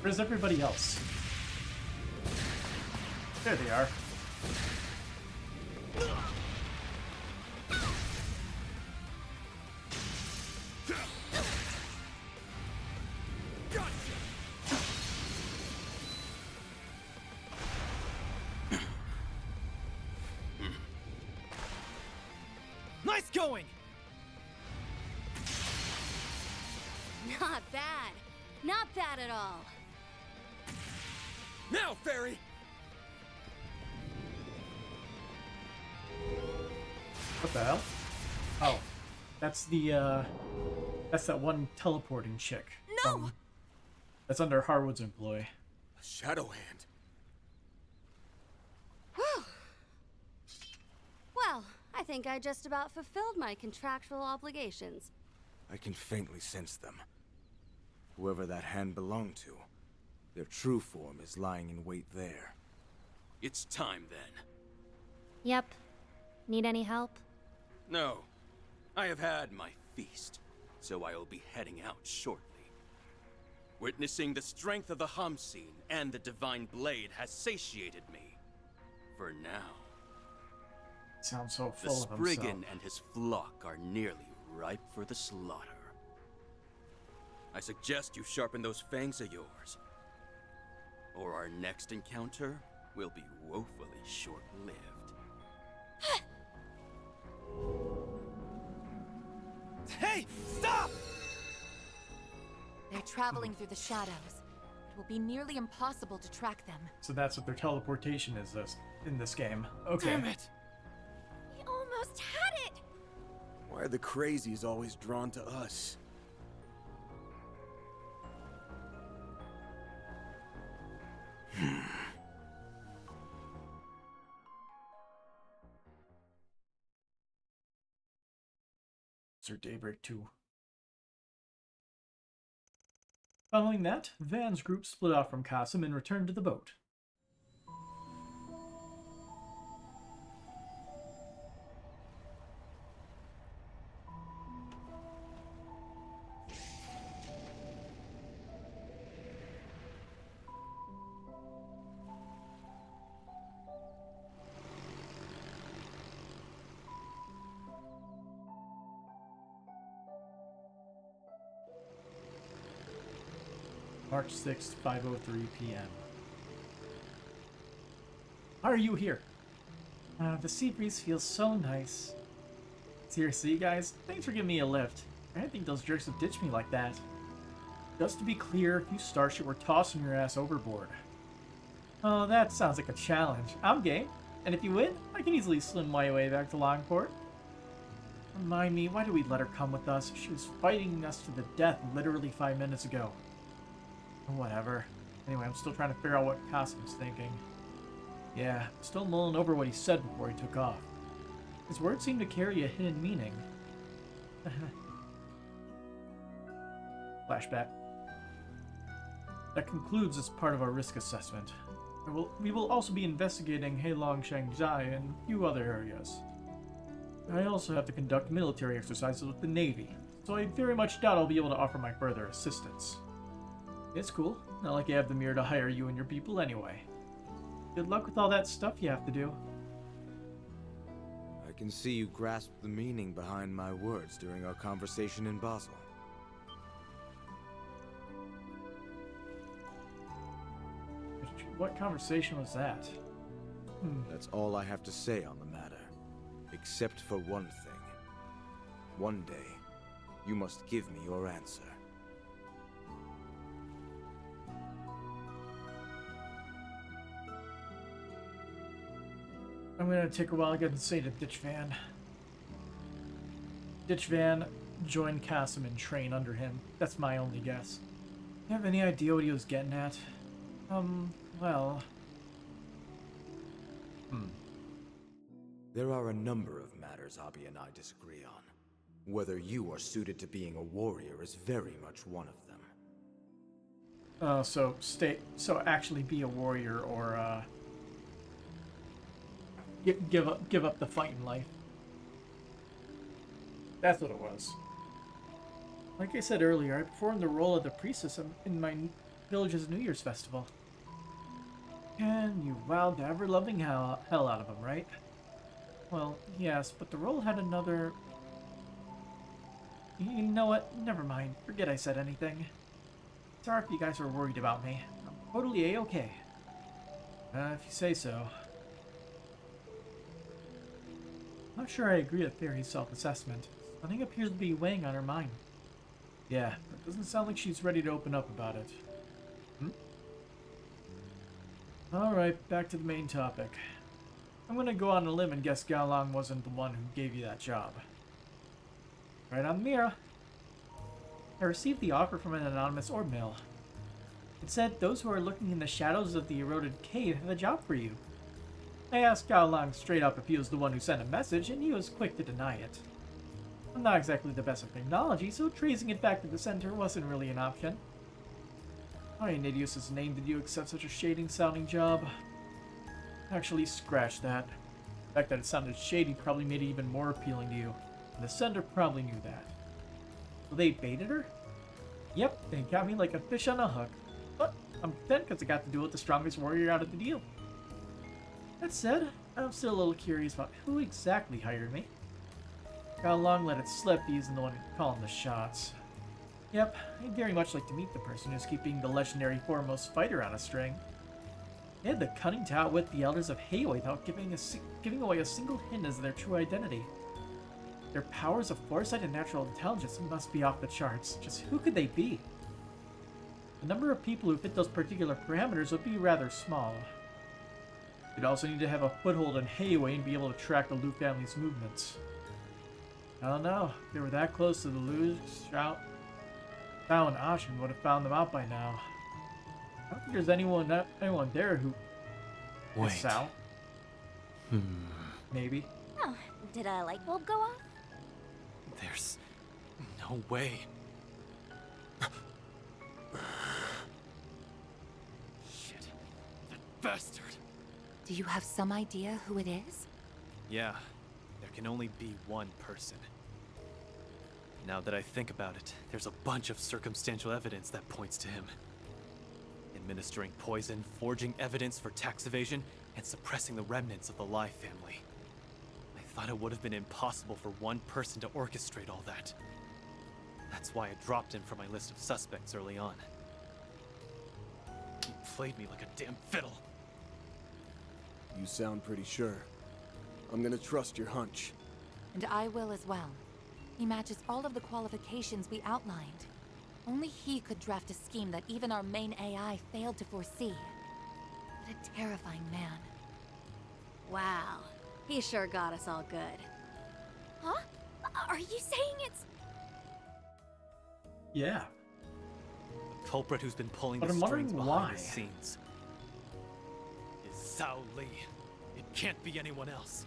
Where's everybody else? There they are. Nice going! Not bad. Not bad at all. Now, Fairy! What the hell? Oh, that's that's that one teleporting chick. No! That's under Harwood's employ. A shadow hand. Whew. Well, I think I just about fulfilled my contractual obligations. I can faintly sense them. Whoever that hand belonged to, Their true form is lying in wait there. It's time then. Yep. Need any help? No. I have had my feast, so I will be heading out shortly. Witnessing the strength of the Hamsin and the Divine Blade has satiated me. For now. Sounds so The full of himself. Spriggan and his flock are nearly ripe for the slaughter. I suggest you sharpen those fangs of yours, or our next encounter will be woefully short-lived. Hey, stop! They're traveling through the shadows. It will be nearly impossible to track them. So that's what their teleportation is in this game. Okay. Damn it! We almost had it! Why are the crazies always drawn to us? Sir Daybreak 2. Following that, Van's group split off from Qasim and returned to the boat. March 6th, 5:03 p.m. How are you here? The sea breeze feels so nice. Seriously, guys, thanks for giving me a lift. I didn't think those jerks would ditch me like that. Just to be clear, if you Starship were tossing your ass overboard. Oh, that sounds like a challenge. I'm game. And if you win, I can easily swim my way back to Longport. Remind me, why did we let her come with us? She was fighting us to the death literally 5 minutes ago. Whatever. Anyway, I'm still trying to figure out what Qasim's thinking. Yeah, still mulling over what he said before he took off. His words seem to carry a hidden meaning. Flashback. That concludes this part of our risk assessment. We will also be investigating Heilong Shanghai and a few other areas. I also have to conduct military exercises with the Navy, so I very much doubt I'll be able to offer my further assistance. It's cool. Not like I have the mirror to hire you and your people anyway. Good luck with all that stuff you have to do. I can see you grasped the meaning behind my words during our conversation in Basel. What conversation was that? That's all I have to say on the matter. Except for one thing. One day, you must give me your answer. I'm gonna take a while to get and say to Ditch Van. Ditch Van joined Qasim and train under him. That's my only guess. You have any idea what he was getting at? Well... There are a number of matters Abby and I disagree on. Whether you are suited to being a warrior is very much one of them. So actually be a warrior or, give up the fighting life. That's what it was. Like I said earlier, I performed the role of the priestess in my village's New Year's festival. And you wowed the ever-loving hell out of them, right? Well, yes, but the role had another... You know what? Never mind. Forget I said anything. Sorry if you guys were worried about me. I'm totally A-okay. If you say so. I'm not sure I agree with Fairy's self-assessment. Something appears to be weighing on her mind. Yeah, it doesn't sound like she's ready to open up about it. Alright, back to the main topic. I'm gonna go on a limb and guess Gao Long wasn't the one who gave you that job. Right on the mirror. I received the offer from an anonymous orb mill. It said those who are looking in the shadows of the eroded cave have a job for you. I asked Gao Long straight up if he was the one who sent a message, and he was quick to deny it. I'm not exactly the best with technology, so tracing it back to the center wasn't really an option. Why in Idios' name did you accept such a shading-sounding job? Actually, scratch that. The fact that it sounded shady probably made it even more appealing to you. And the sender probably knew that. So they baited her? Yep, they got me like a fish on a hook. But I'm content because I got to deal with the strongest warrior out of the deal. That said, I'm still a little curious about who exactly hired me. How long let it slip he isn't the one calling the shots. Yep, I'd very much like to meet the person who's keeping the legendary foremost fighter on a string. They had the cunning to outwit the elders of Hayway without giving away a single hint as to their true identity. Their powers of foresight and natural intelligence must be off the charts. Just who could they be? The number of people who fit those particular parameters would be rather small. You'd also need to have a foothold in Hayway and be able to track the Liu family's movements. I don't know. If they were that close to the Liu, Shao and Ashen would have found them out by now. I don't think there's anyone there who... Wait. Is Sao? Maybe. Oh, did a light bulb go off? There's no way. Shit. That bastard. Do you have some idea who it is? Yeah, there can only be one person. Now that I think about it, there's a bunch of circumstantial evidence that points to him. Administering poison, forging evidence for tax evasion, and suppressing the remnants of the Lai family. I thought it would have been impossible for one person to orchestrate all that. That's why I dropped him from my list of suspects early on. He played me like a damn fiddle. You sound pretty sure. I'm gonna trust your hunch. And I will as well. He matches all of the qualifications we outlined. Only he could draft a scheme that even our main AI failed to foresee. What a terrifying man. Wow, he sure got us all good. Huh? Are you saying it's... Yeah. The culprit who's been pulling But the I'm strings wondering behind why. the scenes is Zhao Li. It can't be anyone else.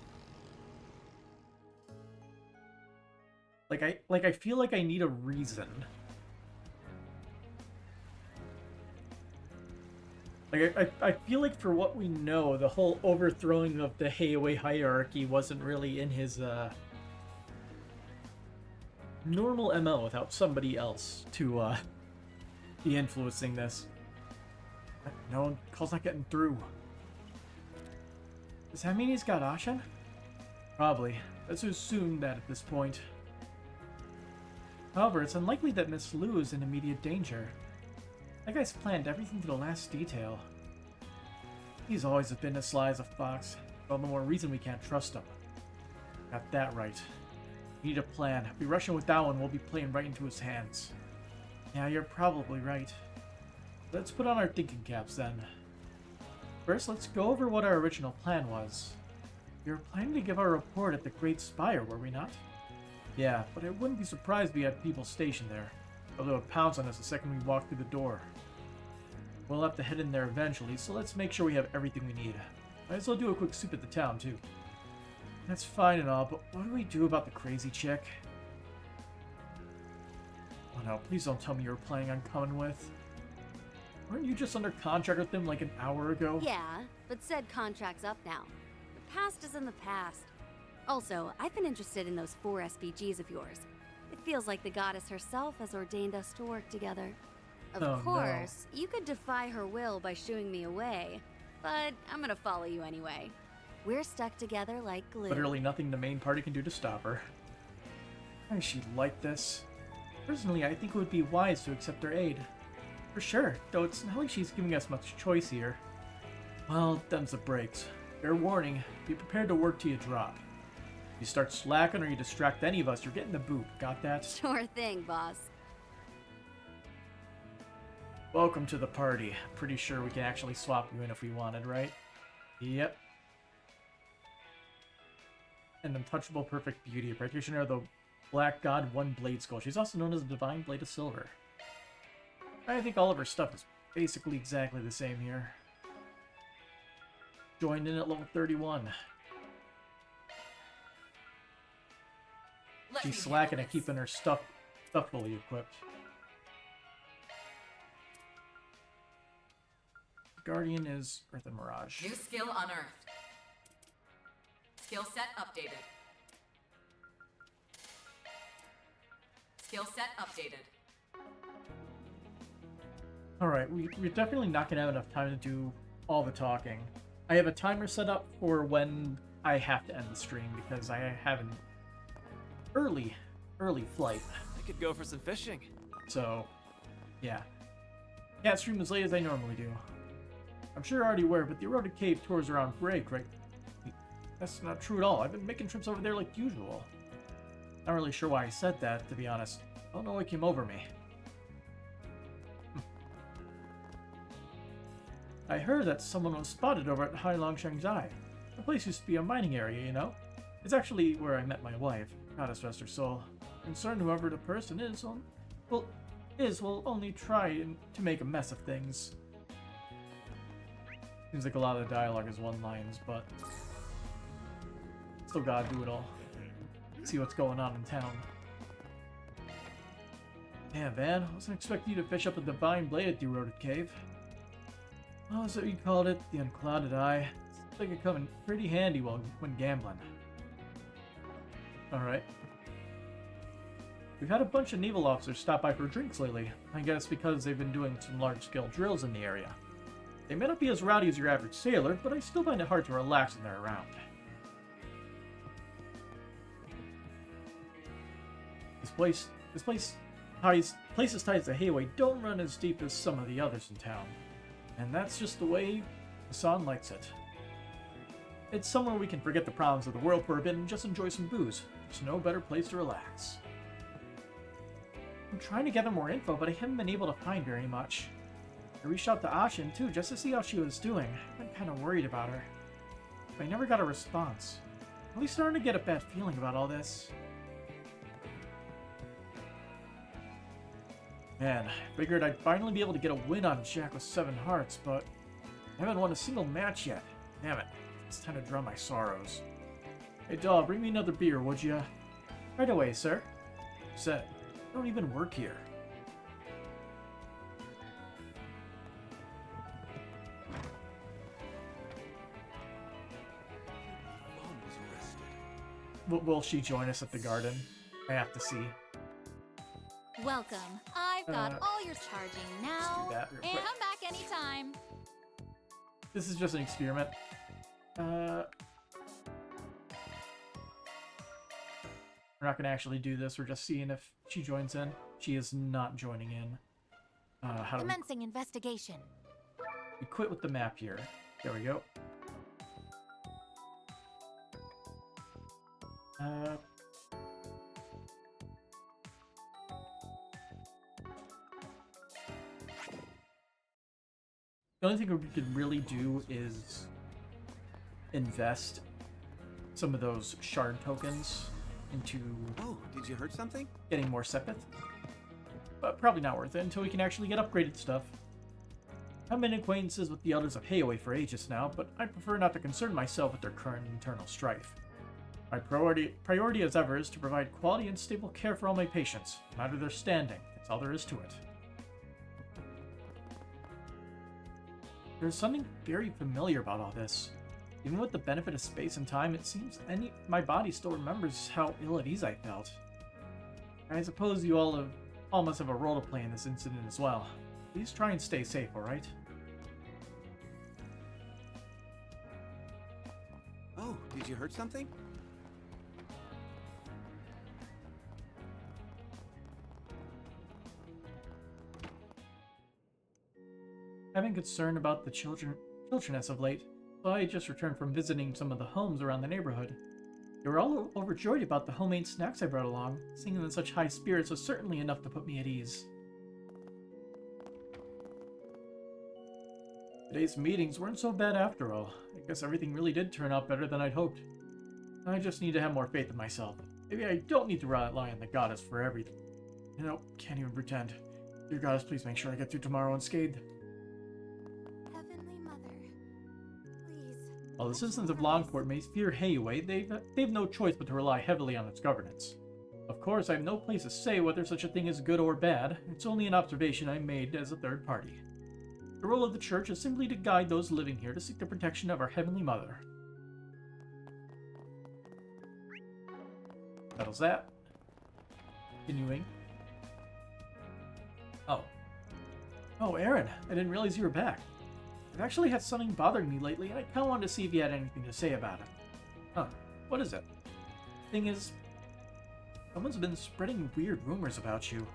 I feel like I need a reason. I feel like for what we know, the whole overthrowing of the Hayway hierarchy wasn't really in his normal MO without somebody else to be influencing this. No, call's not getting through. Does that mean he's got Ashen? Probably. Let's assume that at this point. However, it's unlikely that Miss Liu is in immediate danger. That guy's planned everything to the last detail. He's always been as sly as a fox. All the more reason we can't trust him. Got that right. We need a plan. If we rush in with that one, we'll be playing right into his hands. Yeah, you're probably right. Let's put on our thinking caps then. First, let's go over what our original plan was. We were planning to give our report at the Great Spire, were we not? Yeah, but I wouldn't be surprised if we had people stationed there. Although it would pounce on us the second we walk through the door. We'll have to head in there eventually, so let's make sure we have everything we need. Might as well do a quick soup at the town, too. That's fine and all, but what do we do about the crazy chick? Oh no, please don't tell me you were planning on coming with. Weren't you just under contract with them like an hour ago? Yeah, but said contract's up now. The past is in the past. Also, I've been interested in those 4 SPGs of yours. It feels like the goddess herself has ordained us to work together. Of course, you could defy her will by shooing me away, but I'm gonna follow you anyway. We're stuck together like glue. Literally nothing the main party can do to stop her. Why is she like this? Personally, I think it would be wise to accept her aid. For sure, though it's not like she's giving us much choice here. Well, them's the breaks. Fair warning, be prepared to work till you drop. If you start slacking or you distract any of us, you're getting the boot. Got that? Sure thing, boss. Welcome to the party. Pretty sure we can actually swap you in if we wanted, right? Yep. An untouchable perfect beauty, a practitioner of the Black God One Blade Skull. She's also known as the Divine Blade of Silver. I think all of her stuff is basically exactly the same here. Joined in at level 31. She's slacking at keeping her stuff fully equipped. Guardian is Earth and Mirage. New skill unearthed. Skill set updated. Skill set updated. Alright, we're definitely not going to have enough time to do all the talking. I have a timer set up for when I have to end the stream because I have an early flight. I could go for some fishing. So, yeah. Can't stream as late as I normally do. I'm sure you're already aware, but the eroded cave tours around break, right? That's not true at all. I've been making trips over there like usual. Not really sure why I said that, to be honest. I don't know what came over me. I heard that someone was spotted over at Hailong Shangzai. The place used to be a mining area, you know? It's actually where I met my wife. Goddess rest her soul. Concerned whoever the person is, will only try to make a mess of things. Seems like a lot of the dialogue is one-liners, but still gotta do it all. See what's going on in town. Damn, Van, I wasn't expecting you to fish up a divine blade at the eroded cave. Oh, so you called it, the unclouded eye. Seems like it come in pretty handy when gambling. Alright. We've had a bunch of naval officers stop by for drinks lately. I guess because they've been doing some large-scale drills in the area. They may not be as rowdy as your average sailor, but I still find it hard to relax when they're around. Places tied to Hayway don't run as deep as some of the others in town. And that's just the way Hassan likes it. It's somewhere we can forget the problems of the world for a bit and just enjoy some booze. There's no better place to relax. I'm trying to gather more info, but I haven't been able to find very much. I reached out to Ashin too, just to see how she was doing. I've been kind of worried about her. But I never got a response. I'm really starting to get a bad feeling about all this. Man, I figured I'd finally be able to get a win on Jack with 7 hearts, but I haven't won a single match yet. Damn it. It's time to drown my sorrows. Hey, dog, bring me another beer, would ya? Right away, sir. Said, I don't even work here. Will she join us at the garden? I have to see. Welcome. I've got all your charging now. And come back anytime. This is just an experiment. We're not going to actually do this. We're just seeing if she joins in. She is not joining in. How do Commencing investigation. we quit with the map here? There we go. The only thing we could really do is invest some of those shard tokens into Oh, did you hurt something? getting more Sepith. But probably not worth it until we can actually get upgraded stuff. I've been acquaintances with the elders of Hayway for ages now, but I prefer not to concern myself with their current internal strife. My priority as ever is to provide quality and stable care for all my patients, no matter their standing. That's all there is to it. There's something very familiar about all this. Even with the benefit of space and time, it seems my body still remembers how ill at ease I felt. I suppose you all must have a role to play in this incident as well. Please try and stay safe, alright? Oh, did you hurt something? I've been concerned about the children as of late, so I just returned from visiting some of the homes around the neighborhood. They were all overjoyed about the homemade snacks I brought along. Seeing them in such high spirits was certainly enough to put me at ease. Today's meetings weren't so bad after all. I guess everything really did turn out better than I'd hoped. I just need to have more faith in myself. Maybe I don't need to rely on the goddess for everything. You know, can't even pretend. Dear goddess, please make sure I get through tomorrow unscathed. Heavenly Mother, please. While the citizens of Longport may fear Hayway, they've no choice but to rely heavily on its governance. Of course, I have no place to say whether such a thing is good or bad. It's only an observation I made as a third party. The role of the church is simply to guide those living here to seek the protection of our Heavenly Mother. Settles that. Continuing. Oh, Aaron, I didn't realize you were back. I've actually had something bothering me lately, and I kind of wanted to see if you had anything to say about it. Huh, what is it? Thing is, someone's been spreading weird rumors about you.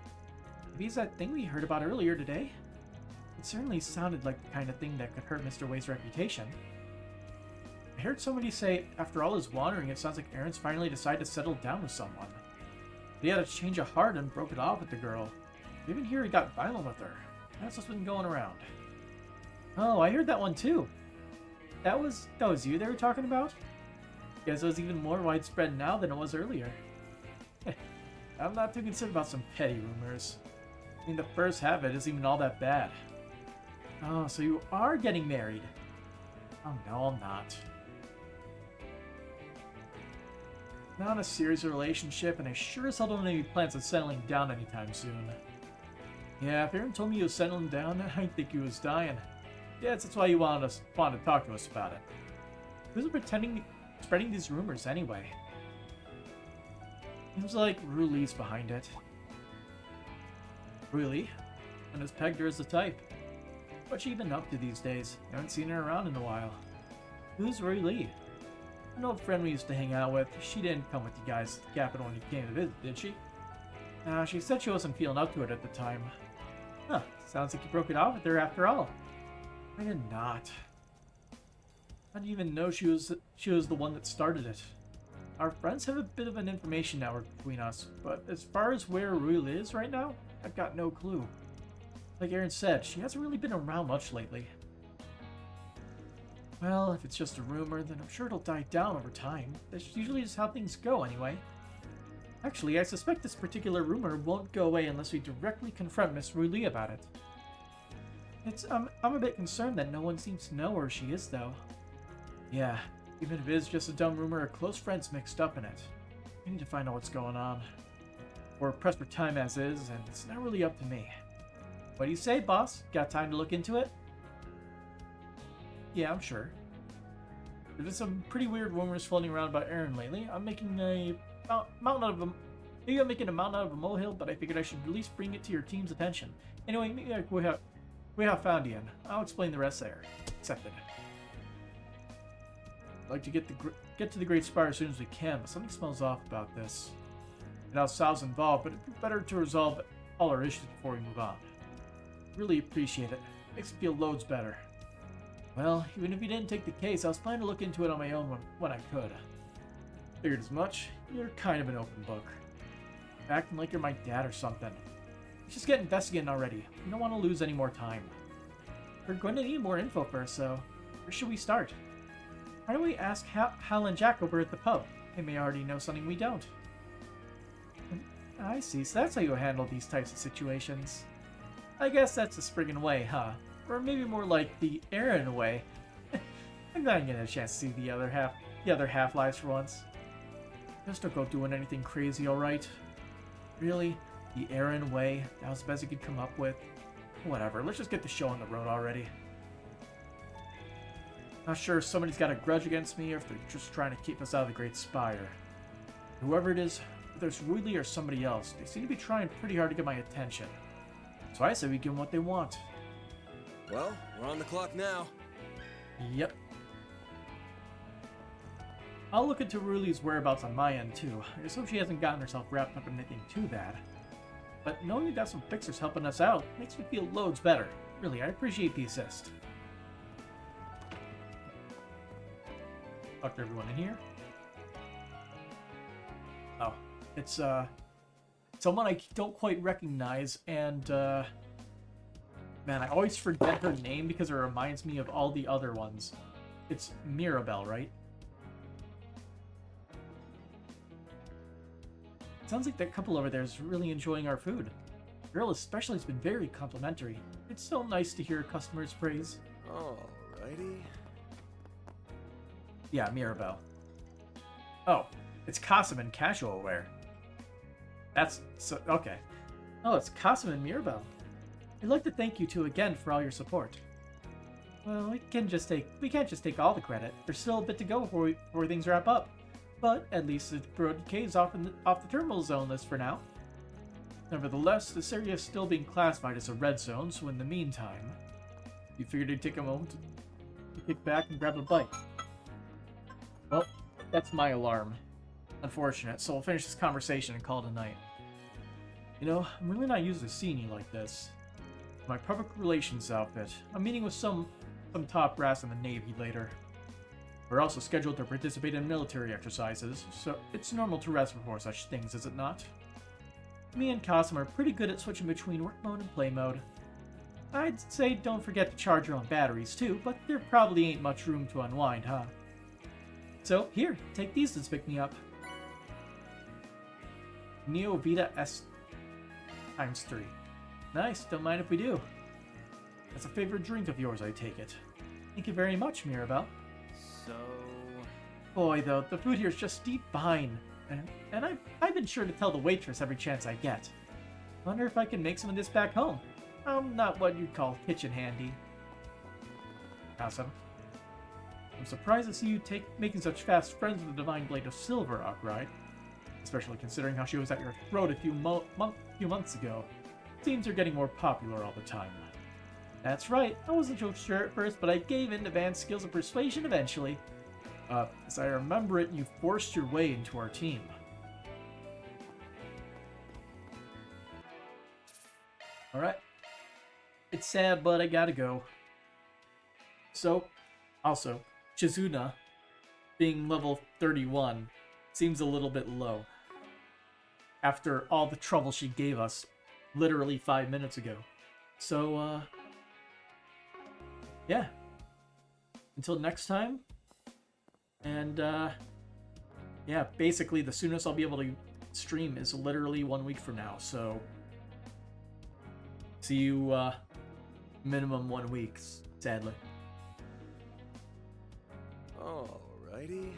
Maybe it's that thing we heard about earlier today? It certainly sounded like the kind of thing that could hurt Mr. Way's reputation. I heard somebody say, after all his wandering, it sounds like Aaron's finally decided to settle down with someone. But he had a change of heart and broke it off with the girl. I even hear he got violent with her. That's what's been going around. Oh, I heard that one too. That was you they were talking about? Guess it was even more widespread now than it was earlier. I'm not too concerned about some petty rumors. I mean, the first half of it isn't even all that bad. Oh, so you are getting married? Oh no, I'm not. Not a serious relationship, and I sure as hell don't have any plans of settling down anytime soon. Yeah, if Aaron told me he was settling down, I'd think he was dying. Yes, that's why you wanted to talk to us about it. Who's spreading these rumors anyway? Seems like Ruli's behind it. Ruli? And has pegged her as the type. What's she been up to these days? I haven't seen her around in a while. Who's Ruli? An old friend we used to hang out with. She didn't come with you guys to the capital when you came to visit, did she? She said she wasn't feeling up to it at the time. Huh, sounds like you broke it off with her after all. I did not. I didn't even know she was the one that started it. Our friends have a bit of an information network between us, but as far as where Ruli is right now, I've got no clue. Like Aaron said, she hasn't really been around much lately. Well, if it's just a rumor, then I'm sure it'll die down over time. That's usually just how things go anyway. Actually, I suspect this particular rumor won't go away unless we directly confront Miss Ruli about it. I'm a bit concerned that no one seems to know where she is, though. Yeah, even if it is just a dumb rumor, a close friend's mixed up in it. I need to find out what's going on. We're pressed for time as is, and it's not really up to me. What do you say, boss? Got time to look into it? Yeah, I'm sure. There's been some pretty weird rumors floating around about Aaron lately. I'm making a mountain out of a... Maybe I'm making a mountain out of a molehill, but I figured I should at least bring it to your team's attention. Anyway, maybe we have found Ian. I'll explain the rest there. Accepted. I'd like to get to the Great Spire as soon as we can, but something smells off about this. I know Sal's involved, but it'd be better to resolve all our issues before we move on. Really appreciate it. Makes me feel loads better. Well, even if you didn't take the case, I was planning to look into it on my own when I could. Figured as much. You're kind of an open book. Acting like you're my dad or something. Let's just get investigating already. We don't want to lose any more time. We're going to need more info first, so where should we start? Why don't we ask Hal and Jack over at the pub? They may already know something we don't. I see, so that's how you handle these types of situations. I guess that's the Spriggan way, huh? Or maybe more like the Aaron way. I'm glad I get a chance to see the other Half-Lives for once. Just don't go doing anything crazy, alright? Really? The Aaron way? That was the best you could come up with? Whatever, let's just get the show on the road already. Not sure if somebody's got a grudge against me or if they're just trying to keep us out of the Great Spire. Whoever it is, whether it's Ruli or somebody else, they seem to be trying pretty hard to get my attention. So I say we give them what they want. Well, we're on the clock now. Yep. I'll look into Ruli's whereabouts on my end too. I just hope she hasn't gotten herself wrapped up in anything too bad. But knowing we got some fixers helping us out makes me feel loads better. Really, I appreciate the assist. Talk to everyone in here. Oh, it's someone I don't quite recognize, and man, I always forget her name because it reminds me of all the other ones. It's Mirabelle, right? Sounds like that couple over there is really enjoying our food. The girl especially has been very complimentary. It's so nice to hear customers praise. Alrighty. Yeah, Mirabelle. Oh, it's Kasim in casual wear. That's okay. Oh, it's Kasim and Mirabelle. I'd like to thank you two again for all your support. Well, we can't just take all the credit. There's still a bit to go before things wrap up. But at least the corroded cave's off the terminal zone list for now. Nevertheless, this area is still being classified as a red zone, so in the meantime, you figured it'd take a moment to kick back and grab a bite. Well, that's my alarm. Unfortunate, so we'll finish this conversation and call it a night. You know, I'm really not used to seeing you like this. My public relations outfit. I'm meeting with some top brass in the Navy later. We're also scheduled to participate in military exercises, so it's normal to rest before such things, is it not? Me and Cosm are pretty good at switching between work mode and play mode. I'd say don't forget to charge your own batteries too, but there probably ain't much room to unwind, huh? So, here, take these to pick me up. Neo Vita S times 3. Nice, don't mind if we do. That's a favorite drink of yours, I take it. Thank you very much, Mirabelle. So... Boy, though, the food here is just divine. And I've been sure to tell the waitress every chance I get. Wonder if I can make some of this back home. I'm not what you'd call kitchen handy. Awesome. I'm surprised to see you making such fast friends with the Divine Blade of Silver, Arkwright. Especially considering how she was at your throat a few months ago. Seems you're getting more popular all the time. That's right, I wasn't so sure at first, but I gave in to Van's skills of persuasion eventually. As I remember it, you forced your way into our team. Alright. It's sad, but I gotta go. So, also, Chizuna, being level 31, seems a little bit low. After all the trouble she gave us, literally 5 minutes ago. So, yeah. Until next time. And, yeah, basically the soonest I'll be able to stream is literally 1 week from now, so see you, minimum 1 week, sadly. Alrighty.